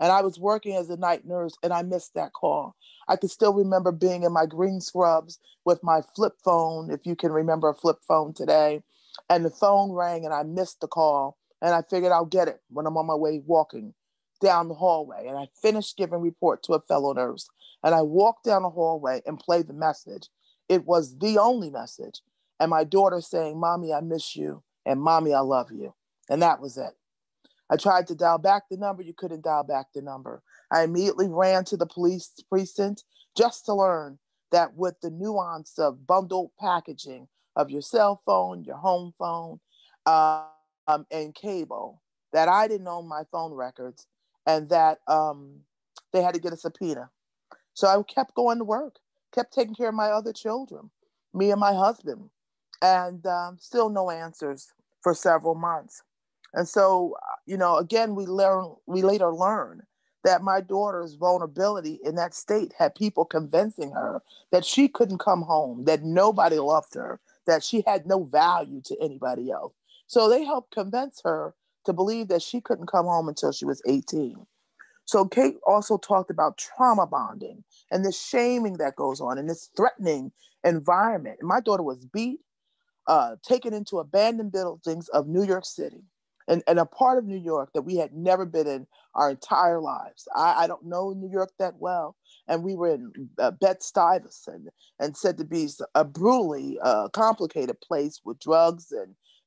And I was working as a night nurse and I missed that call. I could still remember being in my green scrubs with my flip phone, if you can remember a flip phone today. And the phone rang and I missed the call. And I figured I'll get it when I'm on my way walking down the hallway, and I finished giving report to a fellow nurse, and I walked down the hallway and played the message. It was the only message. And my daughter saying, "Mommy, I miss you," and "Mommy, I love you." And that was it. I tried to dial back the number. You couldn't dial back the number. I immediately ran to the police precinct just to learn that with the nuance of bundled packaging of your cell phone, your home phone, and cable, that I didn't own my phone records, and that they had to get a subpoena. So I kept going to work, kept taking care of my other children, me and my husband, and still no answers for several months. And so, again, we later learned that my daughter's vulnerability in that state had people convincing her that she couldn't come home, that nobody loved her, that she had no value to anybody else. So they helped convince her to believe that she couldn't come home until she was 18. So Kate also talked about trauma bonding and the shaming that goes on in this threatening environment. And my daughter was beat, taken into abandoned buildings of New York City, and a part of New York that we had never been in our entire lives. I don't know New York that well. And we were in Bed-Stuy and said to be a brutally complicated place with drugs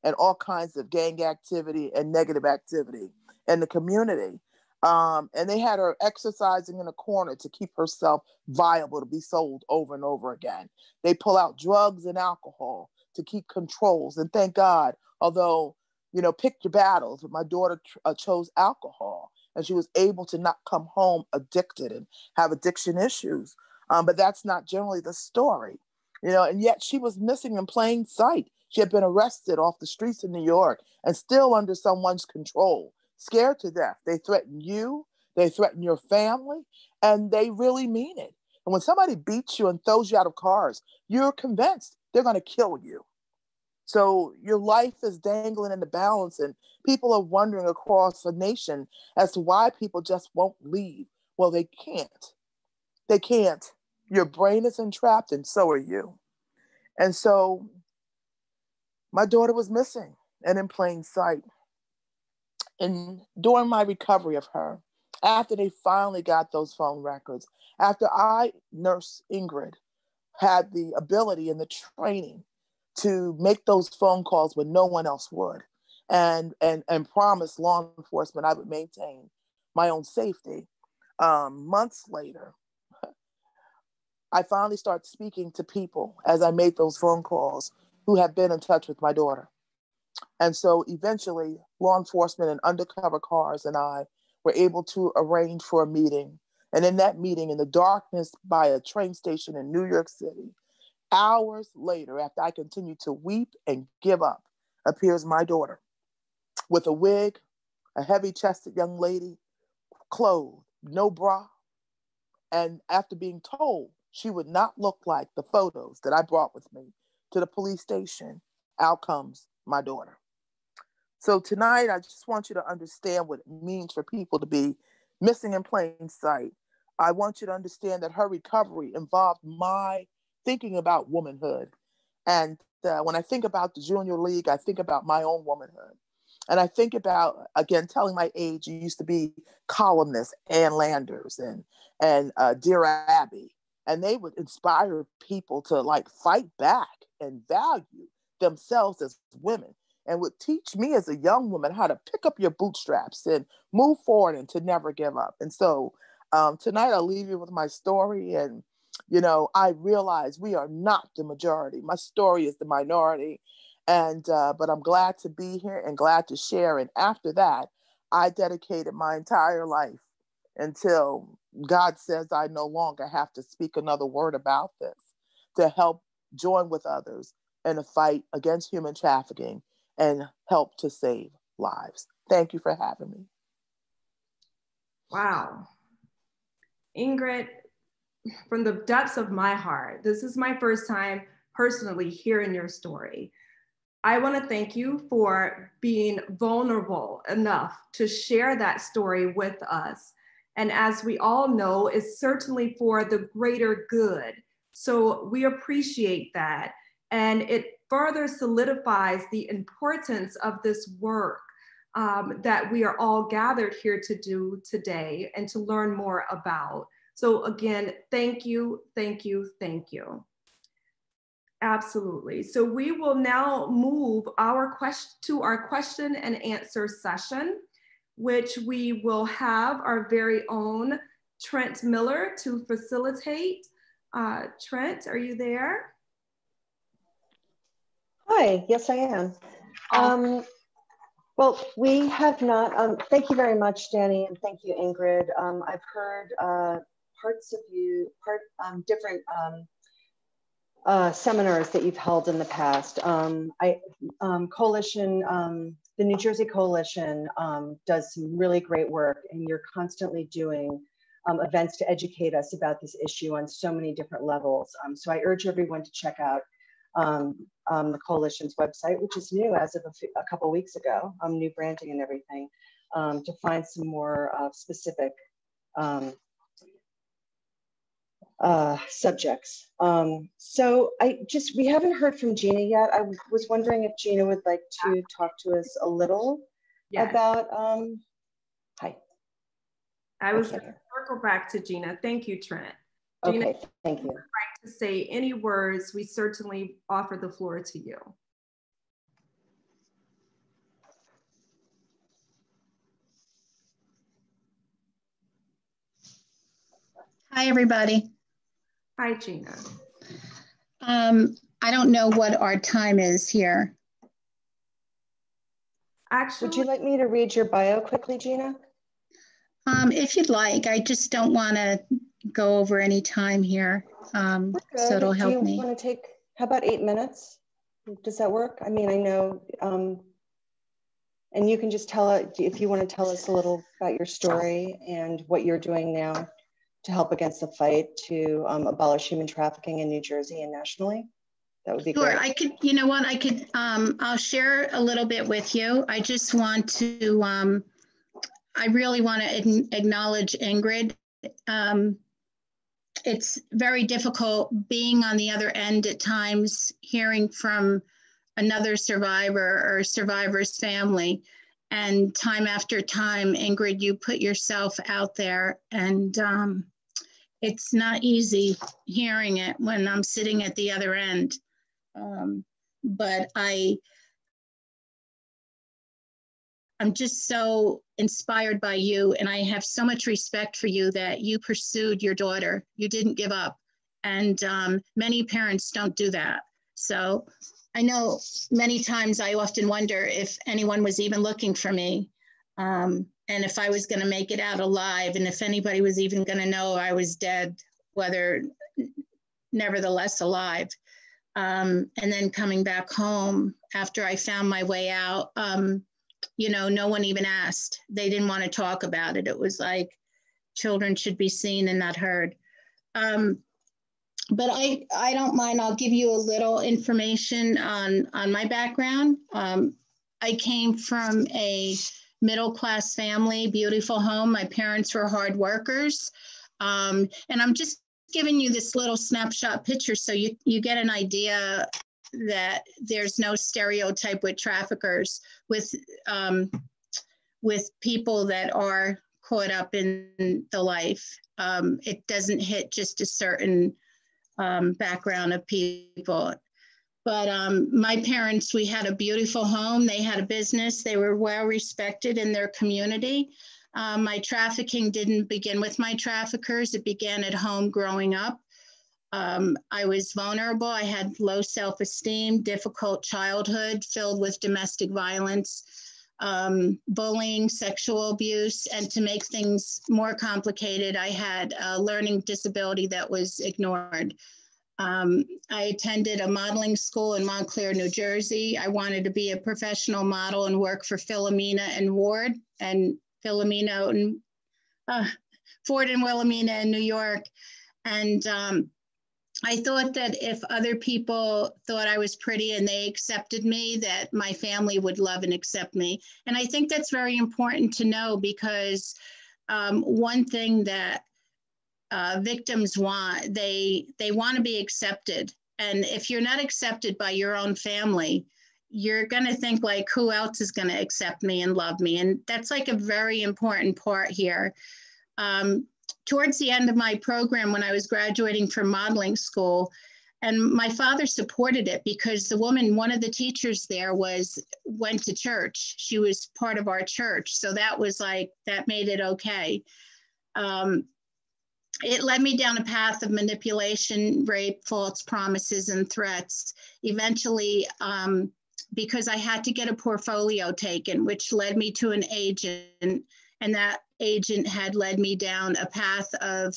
and all kinds of gang activity and negative activity in the community. And they had her exercising in a corner to keep herself viable to be sold over and over again. They pull out drugs and alcohol to keep controls. And thank God, although, pick your battles, but my daughter chose alcohol, and she was able to not come home addicted and have addiction issues. But that's not generally the story, and yet she was missing in plain sight. She had been arrested off the streets of New York and still under someone's control, scared to death. They threaten you, they threaten your family, and they really mean it. And when somebody beats you and throws you out of cars, you're convinced they're going to kill you. So your life is dangling in the balance, and people are wondering across the nation as to why people just won't leave. Well, they can't. They can't. Your brain is entrapped, and so are you. And so my daughter was missing and in plain sight. And during my recovery of her, after they finally got those phone records, after I, Nurse Ingrid, had the ability and the training to make those phone calls when no one else would, and promise law enforcement I would maintain my own safety, months later, I finally started speaking to people as I made those phone calls who had been in touch with my daughter. And so eventually, law enforcement and undercover cars and I were able to arrange for a meeting. And in that meeting, in the darkness by a train station in New York City, hours later, after I continued to weep and give up, appears my daughter with a wig, a heavy-chested young lady, clothed, no bra. And after being told she would not look like the photos that I brought with me to the police station, out comes my daughter. So tonight, I just want you to understand what it means for people to be missing in plain sight. I want you to understand that her recovery involved my thinking about womanhood. And when I think about the Junior League, I think about my own womanhood. And I think about, again, telling my age, you used to be columnists, Ann Landers and Dear Abby. And they would inspire people to fight back and value themselves as women, and would teach me as a young woman how to pick up your bootstraps and move forward and to never give up. And so tonight I'll leave you with my story. And, I realize we are not the majority. My story is the minority. And but I'm glad to be here and glad to share. And after that, I dedicated my entire life until God says I no longer have to speak another word about this, to help join with others in a fight against human trafficking and help to save lives. Thank you for having me. Wow. Ingrid, from the depths of my heart, this is my first time personally hearing your story. I want to thank you for being vulnerable enough to share that story with us. And as we all know, it's certainly for the greater good. So we appreciate that. And it further solidifies the importance of this work that we are all gathered here to do today and to learn more about. So again, thank you, thank you, thank you. Absolutely. So we will now move to our question and answer session, which we will have our very own Trent Miller to facilitate. Trent, are you there? Hi, yes, I am. Well, we have not, thank you very much, Danny, and thank you, Ingrid. I've heard parts of you, different seminars that you've held in the past. Coalition, the New Jersey Coalition does some really great work, and you're constantly doing events to educate us about this issue on so many different levels. So I urge everyone to check out the Coalition's website, which is new as of a couple of weeks ago, new branding and everything, to find some more specific subjects. So we haven't heard from Gina yet. I was wondering if Gina would like to talk to us a little about, hi. I was going to circle back to Gina. Thank you, Trent. Gina, okay, thank you. If you'd like to say any words, we certainly offer the floor to you. Hi, everybody. Hi, Gina. I don't know what our time is here. Actually, would you like me to read your bio quickly, Gina? If you'd like, I just don't want to go over any time here, so it'll help me. Do you want to take, how about 8 minutes? Does that work? I mean, I know, and you can just tell it, if you want to tell us a little about your story and what you're doing now to help against the fight to abolish human trafficking in New Jersey and nationally. That would be great. Sure, I could, you know what, I could, I'll share a little bit with you. I just want to, I really want to acknowledge Ingrid. It's very difficult being on the other end at times, hearing from another survivor or survivor's family. And time after time, Ingrid, you put yourself out there, and it's not easy hearing it when I'm sitting at the other end. But I'm just so inspired by you, and I have so much respect for you that you pursued your daughter. You didn't give up, and many parents don't do that. So I know many times I often wonder if anyone was even looking for me, and if I was going to make it out alive, and if anybody was even going to know I was dead, whether nevertheless alive. And then coming back home after I found my way out, you know, no one even asked. They didn't want to talk about it. It was like children should be seen and not heard. But I don't mind. I'll give you a little information on my background. I came from a middle-class family, beautiful home. My parents were hard workers. And I'm just giving you this little snapshot picture so you get an idea that there's no stereotype with traffickers, with people that are caught up in the life. It doesn't hit just a certain background of people. But my parents, we had a beautiful home. They had a business. They were well respected in their community. My trafficking didn't begin with my traffickers. It began at home growing up. I was vulnerable. I had low self-esteem, difficult childhood filled with domestic violence, bullying, sexual abuse, and to make things more complicated, I had a learning disability that was ignored. I attended a modeling school in Montclair, New Jersey. I wanted to be a professional model and work for Philomena and Ward, and Philomena and Ford and Wilhelmina in New York. And I thought that if other people thought I was pretty and they accepted me, that my family would love and accept me. And I think that's very important to know, because one thing that victims want, they want to be accepted. And if you're not accepted by your own family, you're going to think like, who else is going to accept me and love me? And that's like a very important part here. Towards the end of my program, when I was graduating from modeling school, and my father supported it because the woman, one of the teachers there went to church. She was part of our church. So that was like, that made it okay. It led me down a path of manipulation, rape, false promises, and threats. Eventually, because I had to get a portfolio taken, which led me to an agent, and that agent had led me down a path of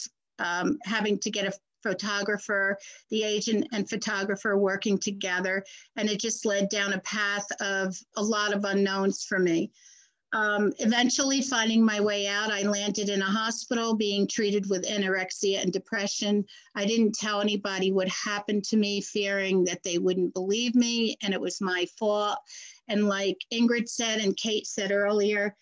having to get a photographer, the agent and photographer working together. And it just led down a path of a lot of unknowns for me. Eventually finding my way out, I landed in a hospital being treated with anorexia and depression. I didn't tell anybody what happened to me, fearing that they wouldn't believe me and it was my fault. And like Ingrid said and Kate said earlier,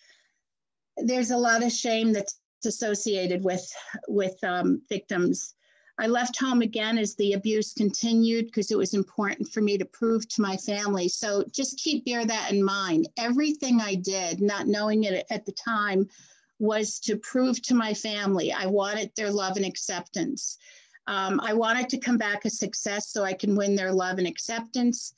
there's a lot of shame that's associated with victims. I left home again as the abuse continued because it was important for me to prove to my family. So just bear that in mind. Everything I did, not knowing it at the time, was to prove to my family I wanted their love and acceptance. I wanted to come back a success so I can win their love and acceptance,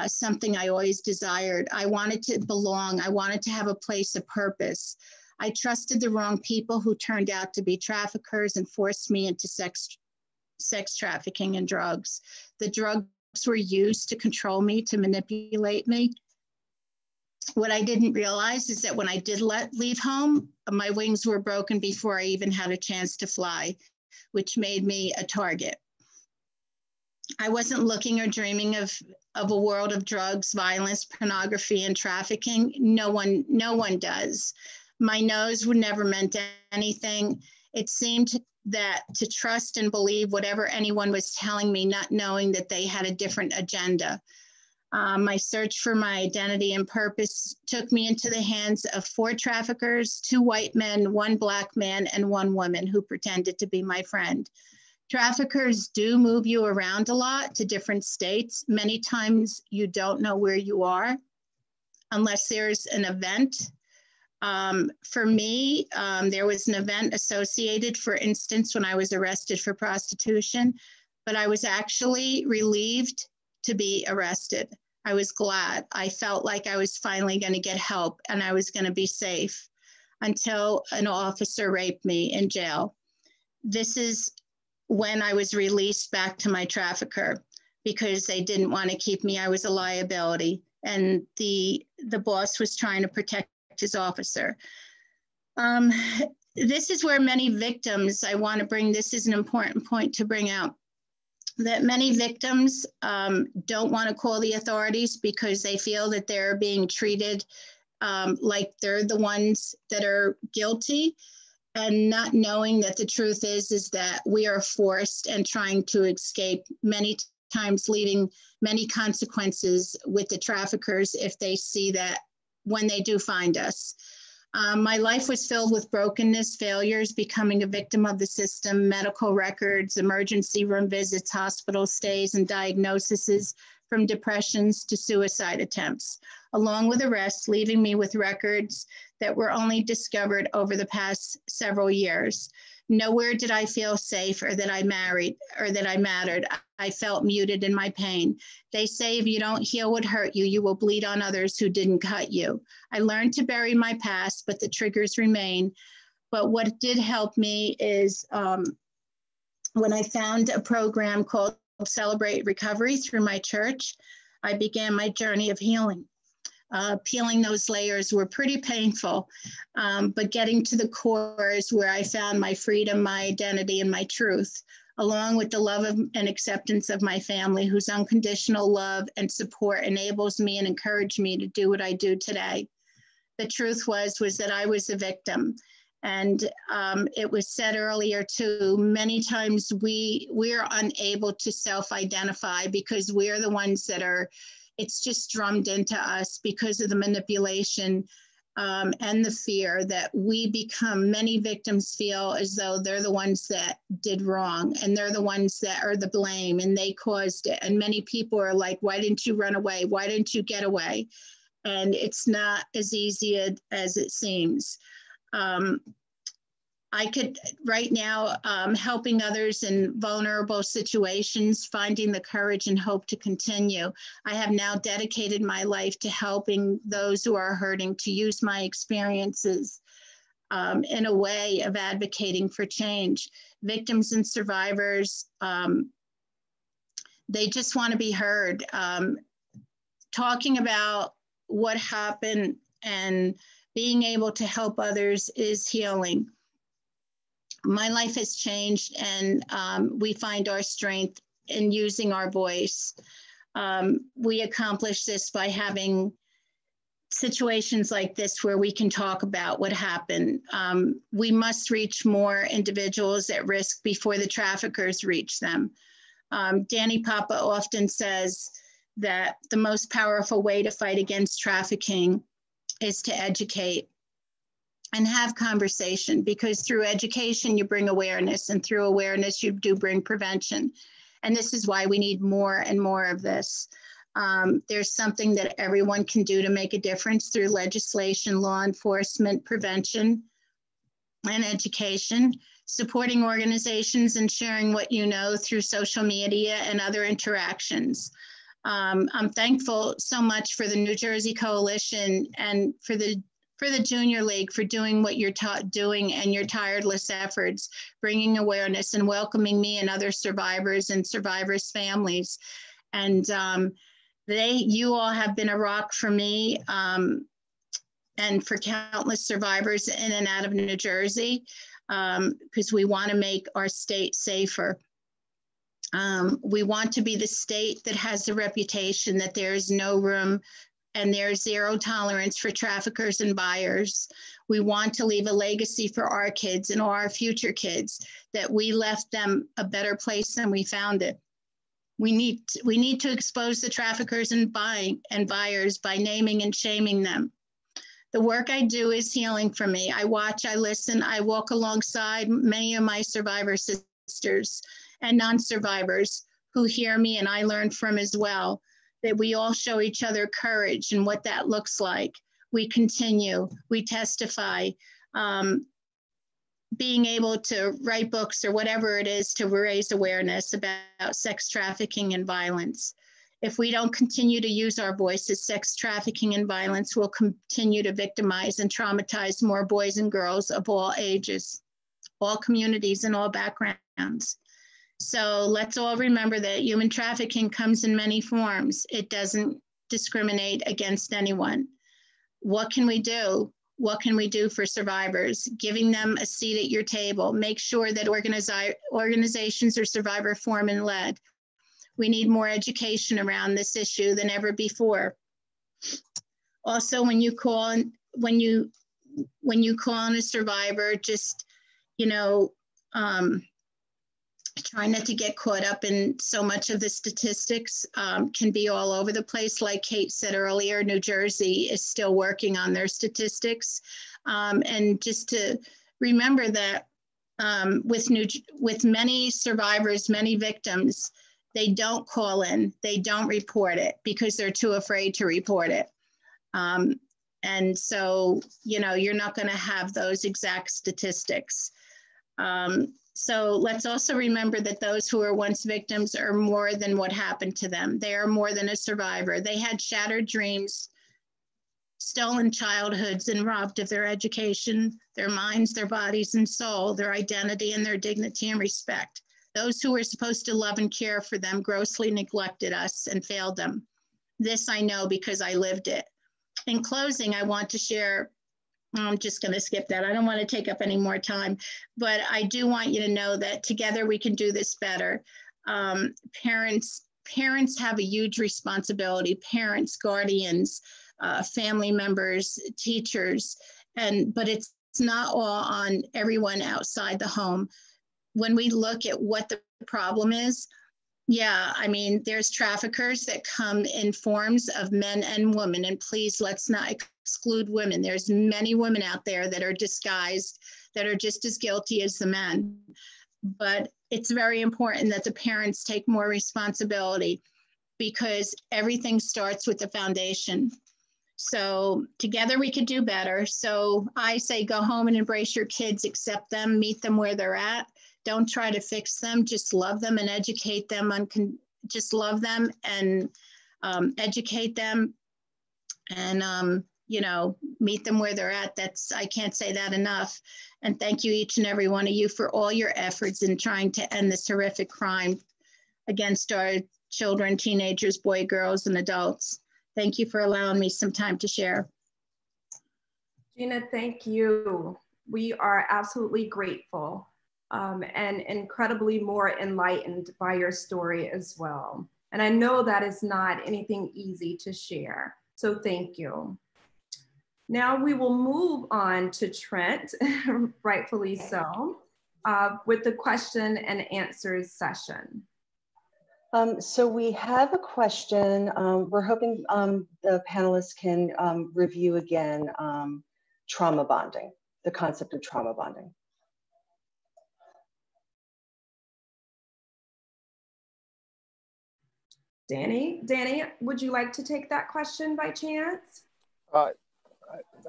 something I always desired. I wanted to belong. I wanted to have a place of purpose. I trusted the wrong people who turned out to be traffickers and forced me into sex trafficking and drugs. The drugs were used to control me, to manipulate me. What I didn't realize is that when I did leave home, my wings were broken before I even had a chance to fly, which made me a target. I wasn't looking or dreaming of a world of drugs, violence, pornography, and trafficking. No one does. My no's were never meant anything. It seemed that to trust and believe whatever anyone was telling me, not knowing that they had a different agenda. My search for my identity and purpose took me into the hands of 4 traffickers, 2 white men, 1 black man, and 1 woman who pretended to be my friend. Traffickers do move you around a lot to different states. Many times you don't know where you are unless there's an event. For me, there was an event associated, for instance, when I was arrested for prostitution, but I was actually relieved to be arrested. I was glad. I felt like I was finally going to get help and I was going to be safe until an officer raped me in jail. This is when I was released back to my trafficker because they didn't want to keep me. I was a liability, and the boss was trying to protect his officer. This is where many victims, this is an important point to bring out, that many victims don't want to call the authorities because they feel that they're being treated like they're the ones that are guilty, and not knowing that the truth is that we are forced and trying to escape, many times leaving many consequences with the traffickers if they see that when they do find us. My life was filled with brokenness, failures, becoming a victim of the system, medical records, emergency room visits, hospital stays, and diagnoses, from depressions to suicide attempts, along with arrests, leaving me with records that were only discovered over the past several years. Nowhere did I feel safe or that I mattered. I felt muted in my pain. They say if you don't heal what hurt you, you will bleed on others who didn't cut you. I learned to bury my past, but the triggers remain. But what did help me is when I found a program called Celebrate Recovery through my church, I began my journey of healing. Peeling those layers were pretty painful, but getting to the core is where I found my freedom, my identity, and my truth, along with the love and acceptance of my family, whose unconditional love and support enables me and encouraged me to do what I do today. The truth was that I was a victim. And it was said earlier too, many times we're unable to self-identify because we're the ones that are, it's just drummed into us because of the manipulation and the fear that many victims feel as though they're the ones that did wrong and they're the ones that are the blame and they caused it. And many people are like, why didn't you run away? Why didn't you get away? And it's not as easy as it seems. I could right now helping others in vulnerable situations, finding the courage and hope to continue. I have now dedicated my life to helping those who are hurting, to use my experiences in a way of advocating for change. Victims and survivors, they just want to be heard. Talking about what happened and being able to help others is healing. My life has changed, and we find our strength in using our voice. We accomplish this by having situations like this where we can talk about what happened. We must reach more individuals at risk before the traffickers reach them. Danny Papa often says that the most powerful way to fight against trafficking is to educate and have conversation, because through education, you bring awareness, and through awareness, you do bring prevention. And this is why we need more and more of this. There's something that everyone can do to make a difference through legislation, law enforcement, prevention, and education, supporting organizations and sharing what you know through social media and other interactions. I'm thankful so much for the New Jersey Coalition and for the Junior League for doing what you're doing and your tireless efforts, bringing awareness and welcoming me and other survivors and survivors' families. And you all have been a rock for me and for countless survivors in and out of New Jersey, because we want to make our state safer. We want to be the state that has the reputation that there is no room and there's zero tolerance for traffickers and buyers. We want to leave a legacy for our kids and our future kids, that we left them a better place than we found it. We need to expose the traffickers and buyers by naming and shaming them. The work I do is healing for me. I watch, I listen, I walk alongside many of my survivor sisters and non-survivors who hear me and I learn from as well, that we all show each other courage and what that looks like. We continue, we testify, being able to write books or whatever it is to raise awareness about sex trafficking and violence. If we don't continue to use our voices, sex trafficking and violence will continue to victimize and traumatize more boys and girls of all ages, all communities and all backgrounds. So let's all remember that human trafficking comes in many forms. It doesn't discriminate against anyone. What can we do? What can we do for survivors? Giving them a seat at your table. Make sure that organizations are survivor foreman led. We need more education around this issue than ever before. Also, when you call on a survivor, just, try not to get caught up in so much of the statistics, can be all over the place. Like Kate said earlier, New Jersey is still working on their statistics. And just to remember that with many survivors, many victims, they don't call in, they don't report it because they're too afraid to report it. And so, you're not going to have those exact statistics. So let's also remember that those who were once victims are more than what happened to them. They are more than a survivor. They had shattered dreams, stolen childhoods, and robbed of their education, their minds, their bodies and soul, their identity and their dignity and respect. Those who were supposed to love and care for them grossly neglected us and failed them. This I know because I lived it. In closing, I want to share, I'm just going to skip that. I don't want to take up any more time, but I do want you to know that together we can do this better. Parents have a huge responsibility, parents, guardians, family members, teachers, but it's not all on everyone outside the home. When we look at what the problem is, Yeah, I mean, there's traffickers that come in forms of men and women, and please let's not exclude women. There's many women out there that are disguised, that are just as guilty as the men. But it's very important that the parents take more responsibility, because everything starts with the foundation. So together we could do better. So I say go home and embrace your kids, accept them, meet them where they're at. Don't try to fix them, just love them and educate them. Just love them and educate them and, you know, meet them where they're at. I can't say that enough. And thank you, each and every one of you, for all your efforts in trying to end this horrific crime against our children, teenagers, boys, girls, and adults. Thank you for allowing me some time to share. Gina, thank you. We are absolutely grateful and incredibly more enlightened by your story as well. And I know that is not anything easy to share, so thank you. Now we will move on to Trent, rightfully so, with the question and answers session. So we have a question. We're hoping the panelists can review again trauma bonding, the concept of trauma bonding. Danny, would you like to take that question by chance? I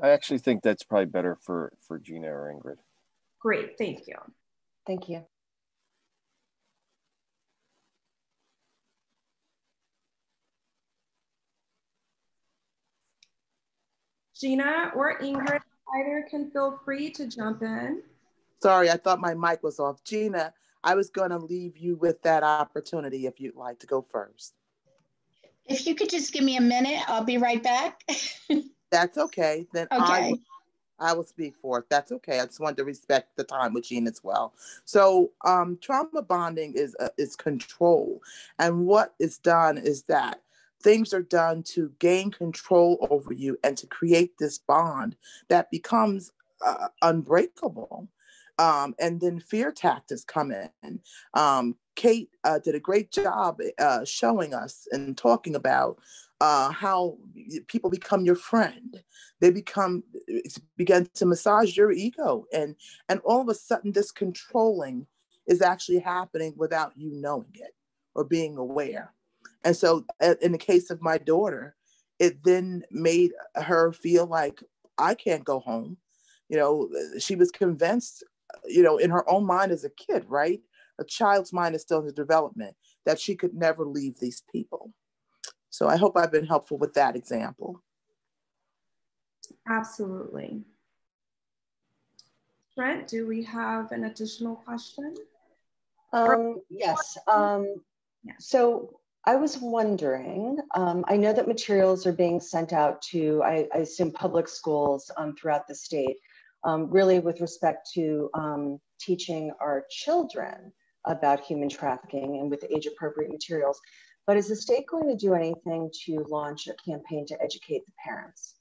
actually think that's probably better for Gina or Ingrid. Great, thank you. Thank you. Gina or Ingrid, either can feel free to jump in. Sorry, I thought my mic was off. Gina, I was going to leave you with that opportunity if you'd like to go first. If you could just give me a minute, I'll be right back. That's okay. Then Okay. I will speak for it. That's okay. I just wanted to respect the time with Gina as well. So trauma bonding is control. And what is done is that things are done to gain control over you and to create this bond that becomes unbreakable. And then fear tactics come in. Kate did a great job showing us and talking about how people become your friend. They begin to massage your ego, and all of a sudden this controlling is actually happening without you knowing it or being aware. And so in the case of my daughter, it then made her feel like, I can't go home. You know, she was convinced, you know, in her own mind as a kid, right? A child's mind is still in development, that she could never leave these people. So I hope I've been helpful with that example. Absolutely. Trent, do we have an additional question? Yes. So I was wondering, I know that materials are being sent out to, I assume, public schools throughout the state, really with respect to teaching our children about human trafficking and with age-appropriate materials. But is the state going to do anything to launch a campaign to educate the parents?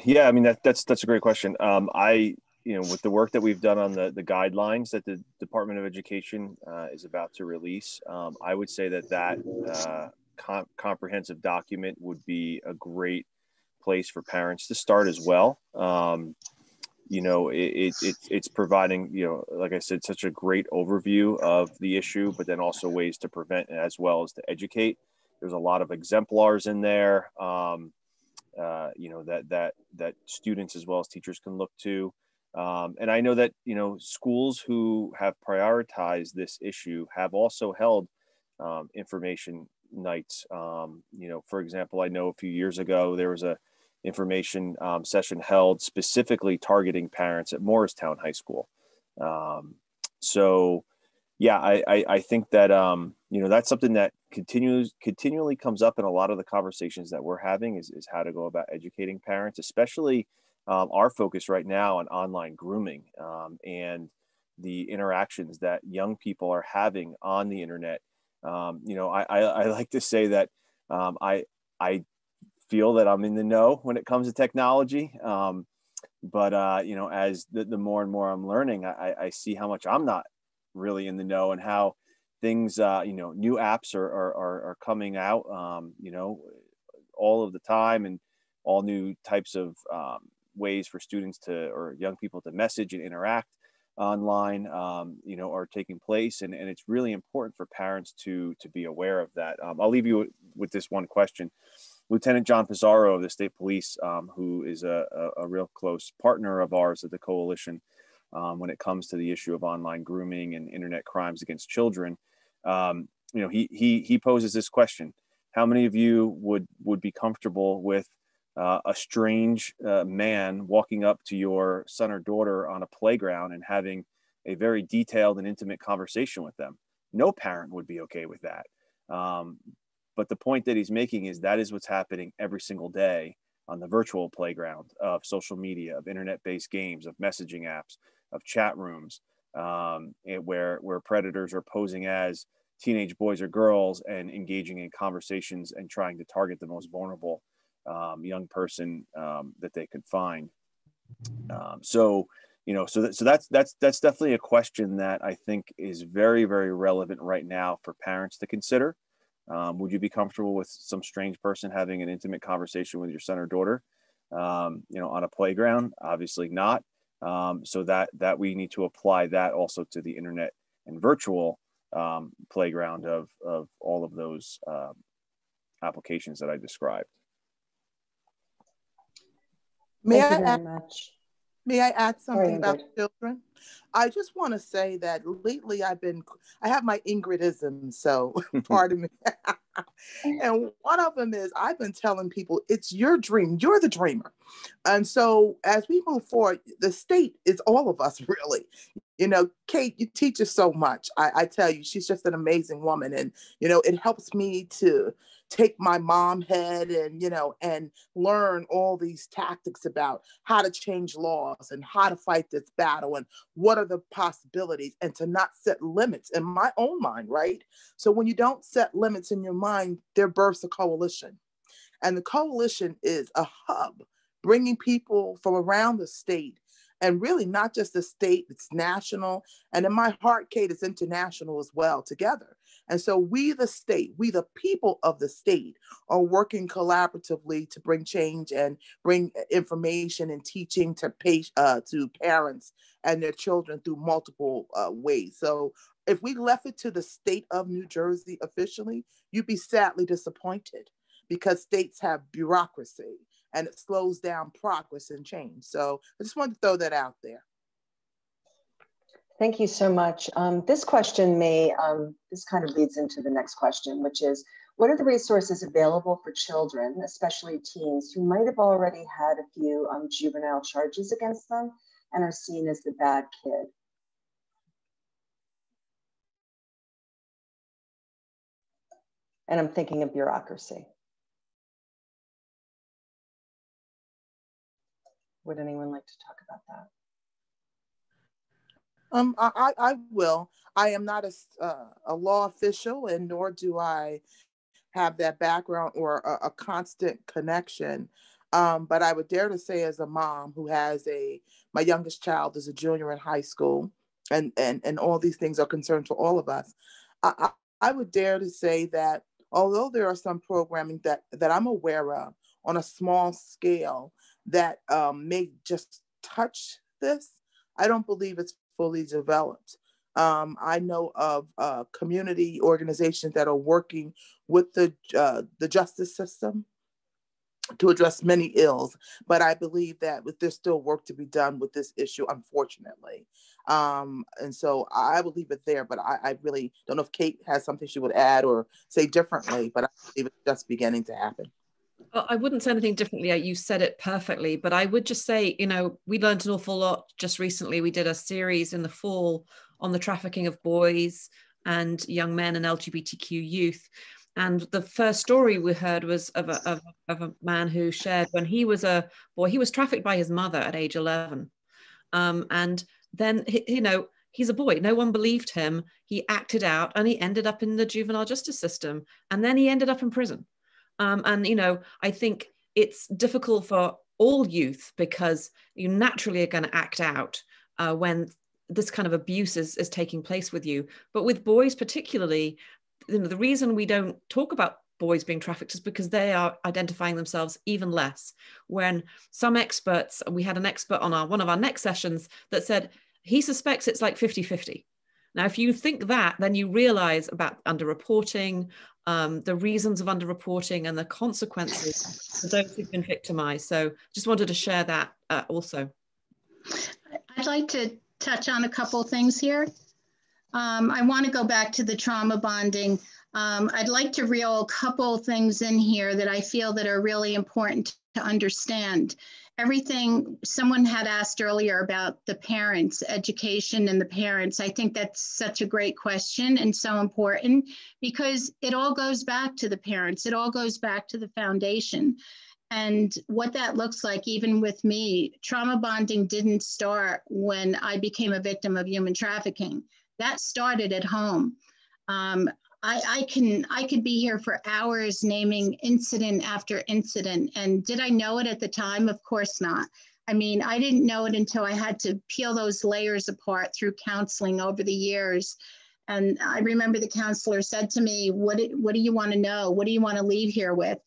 Yeah, I mean, that's a great question. With the work that we've done on the guidelines that the Department of Education is about to release, I would say that comprehensive document would be a great place for parents to start as well. It's providing, like I said, such a great overview of the issue, but then also ways to prevent as well as to educate. There's a lot of exemplars in there, that students as well as teachers can look to. And I know that, schools who have prioritized this issue have also held information nights. For example, I know a few years ago, there was a information session held specifically targeting parents at Morristown High School. I think that, that's something that continually comes up in a lot of the conversations that we're having is how to go about educating parents, especially our focus right now on online grooming and the interactions that young people are having on the internet. I like to say that I feel that I'm in the know when it comes to technology. But as the more and more I'm learning, I see how much I'm not really in the know, and how things, you know, new apps are coming out, you know, all of the time, and all new types of ways for students to, or young people to message and interact online, you know, are taking place. And it's really important for parents to be aware of that. I'll leave you with this one question. Lieutenant John Pizarro of the State Police, who is a real close partner of ours at the Coalition when it comes to the issue of online grooming and internet crimes against children, you know, he poses this question: how many of you would be comfortable with a strange man walking up to your son or daughter on a playground and having a very detailed and intimate conversation with them? No parent would be okay with that. But the point that he's making is that is what's happening every single day on the virtual playground of social media, of internet-based games, of messaging apps, of chat rooms, where predators are posing as teenage boys or girls and engaging in conversations and trying to target the most vulnerable young person that they could find. So, you know, so that's definitely a question that I think is very, very relevant right now for parents to consider. Would you be comfortable with some strange person having an intimate conversation with your son or daughter, you know, on a playground? Obviously not. So that we need to apply that also to the internet and virtual playground of all of those applications that I described. Thank you very much. May I add something about Ingrid. children? I just want to say that lately I have my Ingridisms, so pardon me. And one of them is I've been telling people it's your dream. You're the dreamer. And so as we move forward, the state is all of us, really. You know, Kate, you teach us so much. I tell you, she's just an amazing woman. And, you know, it helps me to take my mom head and, you know, and learn all these tactics about how to change laws and how to fight this battle and what are the possibilities, and to not set limits in my own mind, right? So when you don't set limits in your mind, there births a coalition. And the coalition is a hub bringing people from around the state, and really not just the state, it's national. And in my heart, Kate, it's international as well, together. And so we, the state, we, the people of the state, are working collaboratively to bring change and bring information and teaching to parents and their children through multiple ways. So if we left it to the state of New Jersey officially, you'd be sadly disappointed, because states have bureaucracy and it slows down progress and change. So I just wanted to throw that out there. Thank you so much. This question this kind of leads into the next question, which is, what are the resources available for children, especially teens, who might have already had a few juvenile charges against them and are seen as the bad kid? And I'm thinking of bureaucracy. Would anyone like to talk about that? I will. I am not a law official, and nor do I have that background or a constant connection. But I would dare to say, as a mom who has my youngest child is a junior in high school, and all these things are concerned for all of us. I would dare to say that although there are some programming that I'm aware of on a small scale that may just touch this, I don't believe it's fully developed. I know of community organizations that are working with the justice system to address many ills, but I believe that there's still work to be done with this issue, unfortunately. And so I will leave it there, but I really don't know if Kate has something she would add or say differently, but I believe it's just beginning to happen. Well, I wouldn't say anything differently. You said it perfectly, but I would just say, you know, we learned an awful lot just recently. We did a series in the fall on the trafficking of boys and young men and LGBTQ youth. And the first story we heard was of a man who shared when he was a boy, he was trafficked by his mother at age 11. And then, you know, he's a boy. No one believed him. He acted out and he ended up in the juvenile justice system. And then he ended up in prison. And, you know, I think it's difficult for all youth because you naturally are going to act out when this kind of abuse is taking place with you. But with boys particularly, you know, the reason we don't talk about boys being trafficked is because they are identifying themselves even less. When some experts, we had an expert on one of our next sessions that said he suspects it's like 50-50. Now, if you think that, then you realize about underreporting, the reasons of underreporting and the consequences for those who've been victimized. So just wanted to share that also. I'd like to touch on a couple of things here. I want to go back to the trauma bonding. I'd like to reel a couple of things in here that I feel that are really important to understand. Everything someone had asked earlier about the parents, education and the parents, I think that's such a great question and so important because it all goes back to the parents. It all goes back to the foundation. And what that looks like, even with me, trauma bonding didn't start when I became a victim of human trafficking. That started at home. I could be here for hours naming incident after incident. And did I know it at the time? Of course not. I mean, I didn't know it until I had to peel those layers apart through counseling over the years. And I remember the counselor said to me, what do you want to know? What do you want to leave here with?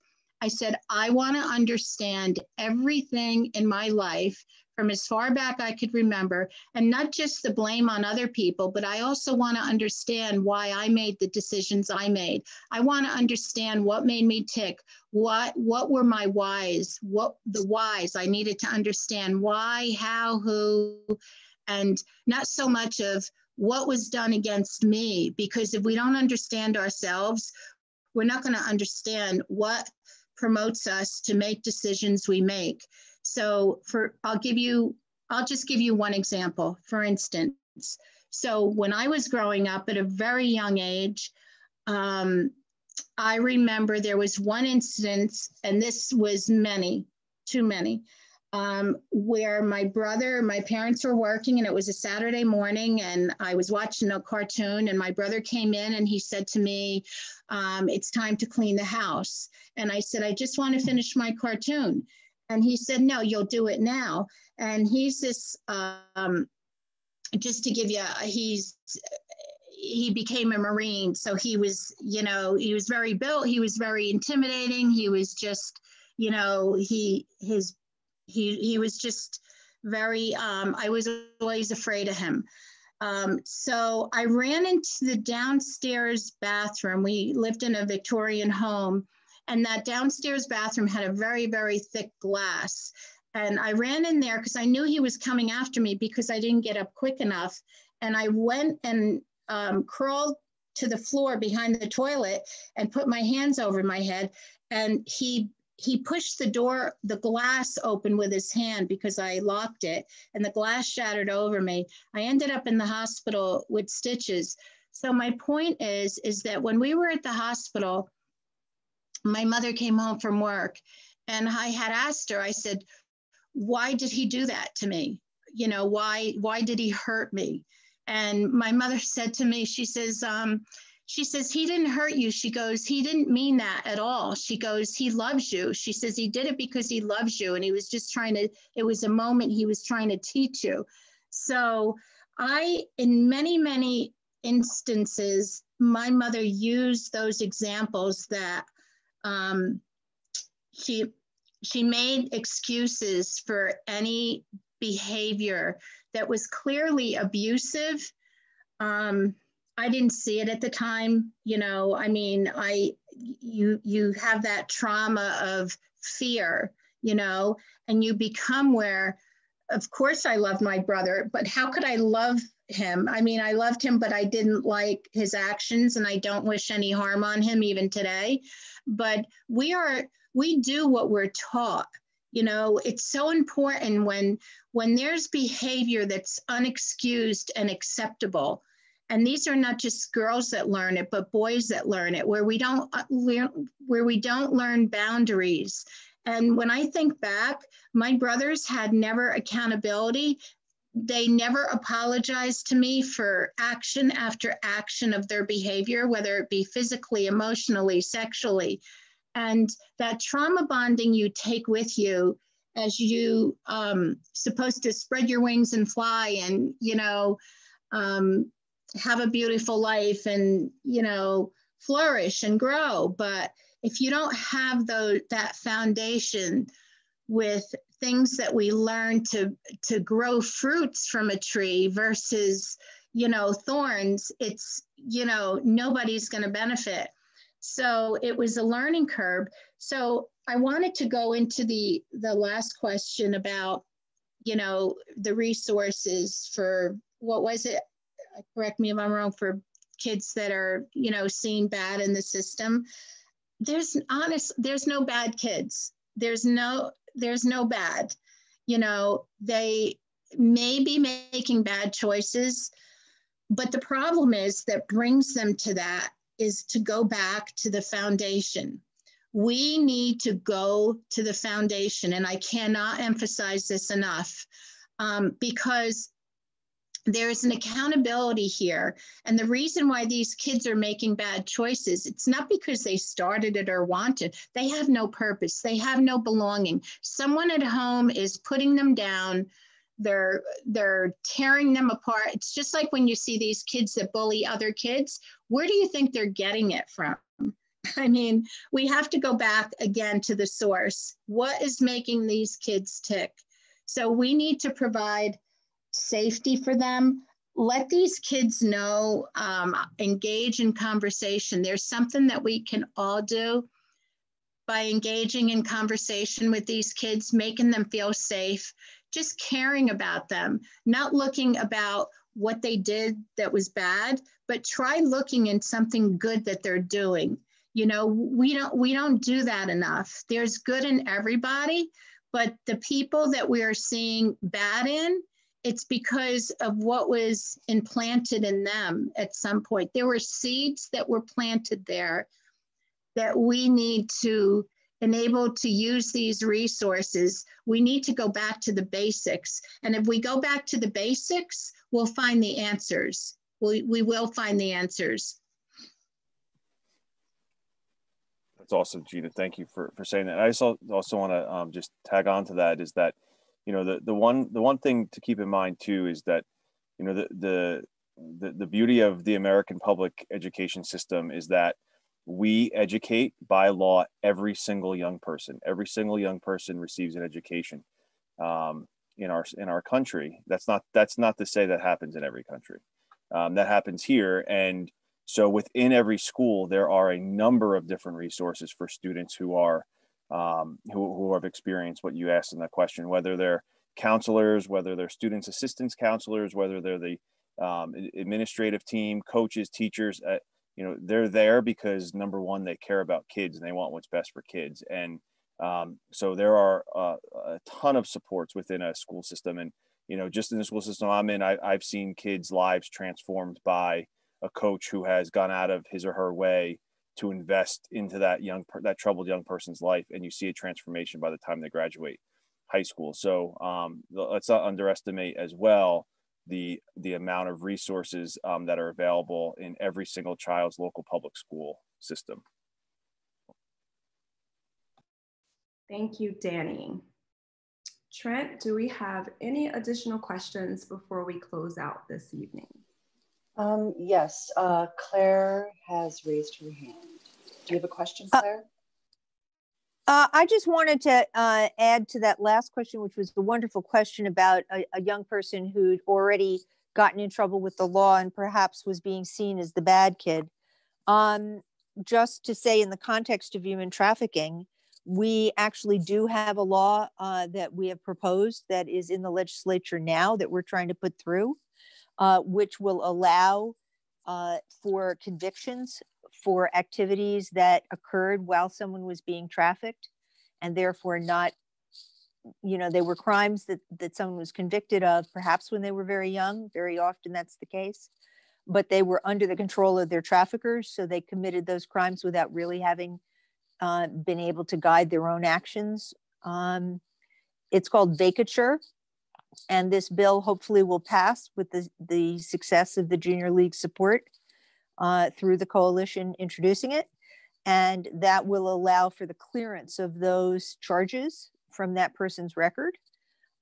I said, I want to understand everything in my life from as far back I could remember, and not just the blame on other people, but I also want to understand why I made the decisions I made. I want to understand what made me tick, what were my whys, what the whys. I needed to understand why, how, who, and not so much of what was done against me, because if we don't understand ourselves, we're not going to understand what promotes us to make decisions we make. So I'll just give you one example, for instance. So when I was growing up at a very young age, I remember there was one instance, and this was too many, where my parents were working and it was a Saturday morning and I was watching a cartoon and my brother came in and he said to me, it's time to clean the house. And I said, I just want to finish my cartoon. And he said, no, you'll do it now. And he's this, just to give you, he became a Marine. So he was, he was very built. He was very intimidating. He was just, he was just very, I was always afraid of him. So I ran into the downstairs bathroom. We lived in a Victorian home, and that downstairs bathroom had a very, very thick glass. And I ran in there because I knew he was coming after me because I didn't get up quick enough. And I went and crawled to the floor behind the toilet and put my hands over my head. And he pushed the glass open with his hand because I locked it, and the glass shattered over me. I ended up in the hospital with stitches. So my point is that when we were at the hospital, my mother came home from work and I had asked her, I said, why did he do that to me? Why did he hurt me? And my mother said to me, she says, he didn't hurt you. She goes, he didn't mean that at all. She goes, he loves you. She says, he did it because he loves you. And he was just it was a moment he was trying to teach you. So in many, many instances, my mother used those examples that she made excuses for any behavior that was clearly abusive. I didn't see it at the time, you have that trauma of fear, and you become where, of course I love my brother, but how could I love him? I mean, I loved him, but I didn't like his actions and I don't wish any harm on him even today. But we do what we're taught. It's so important when there's behavior that's unexcused and acceptable. And these are not just girls that learn it, but boys that learn it, where we don't learn boundaries. And when I think back, my brothers had never accountability. They never apologized to me for action after action of their behavior, whether it be physically, emotionally, sexually. And that trauma bonding you take with you as you supposed to spread your wings and fly and, have a beautiful life and, flourish and grow. But if you don't have that foundation with things that we learn to grow fruits from a tree versus, thorns, it's, nobody's going to benefit. So it was a learning curve. So I wanted to go into the last question about, the resources for, what was it? Correct me if I'm wrong, for kids that are, seen bad in the system. There's no bad kids. There's no bad, they may be making bad choices, but the problem is that brings them to that is to go back to the foundation. We need to go to the foundation. And I cannot emphasize this enough because there's an accountability here. And the reason why these kids are making bad choices, it's not because they started it or wanted. They have no purpose. They have no belonging. Someone at home is putting them down. They're tearing them apart. It's just like when you see these kids that bully other kids. Where do you think they're getting it from? I mean, we have to go back again to the source. What is making these kids tick? So we need to provide safety for them. Let these kids know, engage in conversation. There's something that we can all do by engaging in conversation with these kids, making them feel safe, just caring about them, not looking about what they did that was bad, but try looking in something good that they're doing. We don't do that enough. There's good in everybody, but the people that we are seeing bad in, it's because of what was implanted in them at some point. There were seeds that were planted there that we need to enable to use these resources. We need to go back to the basics. And if we go back to the basics, we'll find the answers. We will find the answers. That's awesome, Gina. Thank you for saying that. I also want to just tag on to that is that, the one thing to keep in mind too is that, the beauty of the American public education system is that we educate by law every single young person. Every single young person receives an education in our country. That's not to say that happens in every country. That happens here, and so within every school there are a number of different resources for students who are who have experienced what you asked in that question, whether they're counselors, whether they're students assistance counselors, whether they're the administrative team, coaches, teachers. They're there because, number one, they care about kids and they want what's best for kids. And so there are a ton of supports within a school system. And, just in the school system I'm in, I've seen kids' lives transformed by a coach who has gone out of his or her way to invest into that troubled young person's life. And you see a transformation by the time they graduate high school. So let's not underestimate as well the amount of resources that are available in every single child's local public school system. Thank you, Danny. Trent, do we have any additional questions before we close out this evening? Yes, Claire has raised her hand. Do you have a question, Claire? I just wanted to add to that last question, which was the wonderful question about a young person who'd already gotten in trouble with the law and perhaps was being seen as the bad kid. Just to say, in the context of human trafficking, we actually do have a law that we have proposed that is in the legislature now that we're trying to put through, which will allow for convictions for activities that occurred while someone was being trafficked, and therefore not, they were crimes that someone was convicted of, perhaps when they were very young. Very often that's the case, but they were under the control of their traffickers, so they committed those crimes without really having been able to guide their own actions. It's called vacature, and this bill hopefully will pass with the success of the Junior League support through the coalition introducing it. And that will allow for the clearance of those charges from that person's record.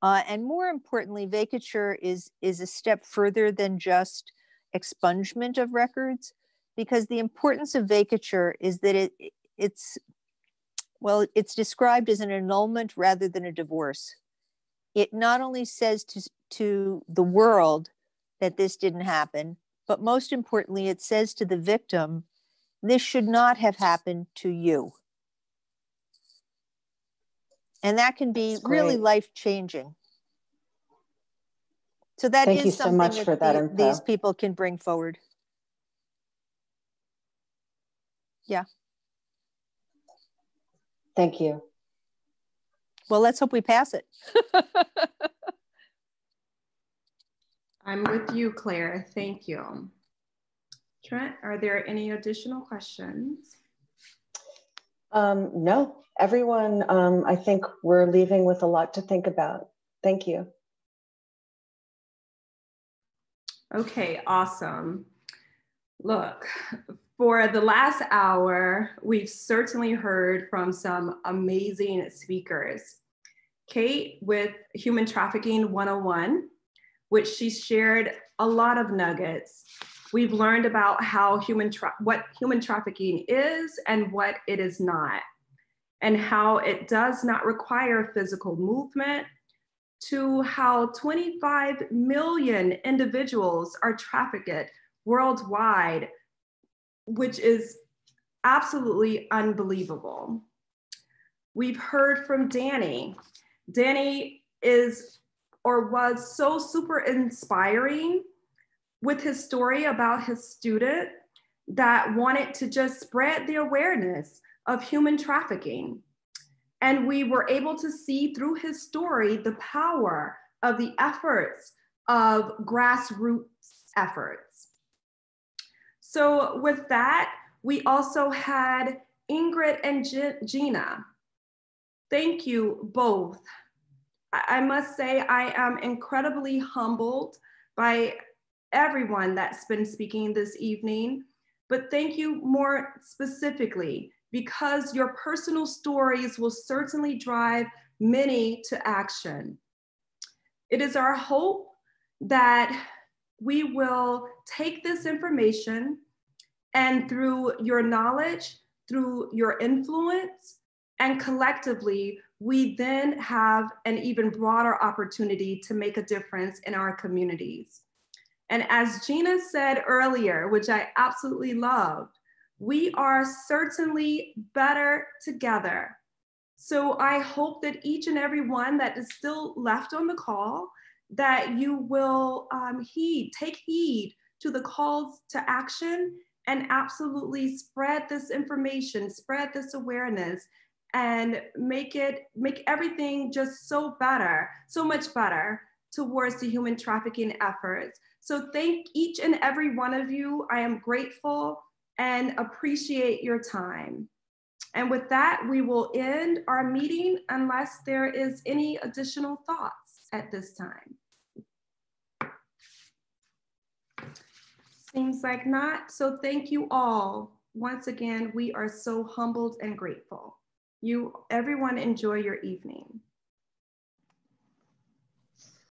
And more importantly, vacatur is a step further than just expungement of records, because the importance of vacatur is that it's described as an annulment rather than a divorce. It not only says to the world that this didn't happen, but most importantly, it says to the victim, this should not have happened to you. And that can be really life-changing. So that Thank you is so something much for that that info. these people can bring forward. Yeah. Thank you. Well, let's hope we pass it. I'm with you, Claire. Thank you. Trent, are there any additional questions? No, everyone, I think we're leaving with a lot to think about. Thank you. Okay, awesome. Look, for the last hour, we've certainly heard from some amazing speakers. Kate with Human Trafficking 101, which she shared a lot of nuggets. We've learned about how what human trafficking is and what it is not, and how it does not require physical movement, to how 25 million individuals are trafficked worldwide, which is absolutely unbelievable. We've heard from Danny. Danny is or was so super inspiring with his story about his student that wanted to just spread the awareness of human trafficking. And we were able to see through his story the power of the efforts of grassroots efforts. So with that, we also had Ingrid and Gina. Thank you both. I must say I am incredibly humbled by everyone that's been speaking this evening, but thank you more specifically because your personal stories will certainly drive many to action. It is our hope that we will take this information and through your knowledge, through your influence, and collectively, we then have an even broader opportunity to make a difference in our communities. And as Gina said earlier, which I absolutely loved, we are certainly better together. So I hope that each and every one that is still left on the call, that you will take heed to the calls to action and absolutely spread this information, spread this awareness, and make everything just so much better towards the human trafficking efforts. So thank each and every one of you. I am grateful and appreciate your time. And with that, we will end our meeting unless there is any additional thoughts at this time. Seems like not. So thank you all. Once again, we are so humbled and grateful. Everyone enjoy your evening.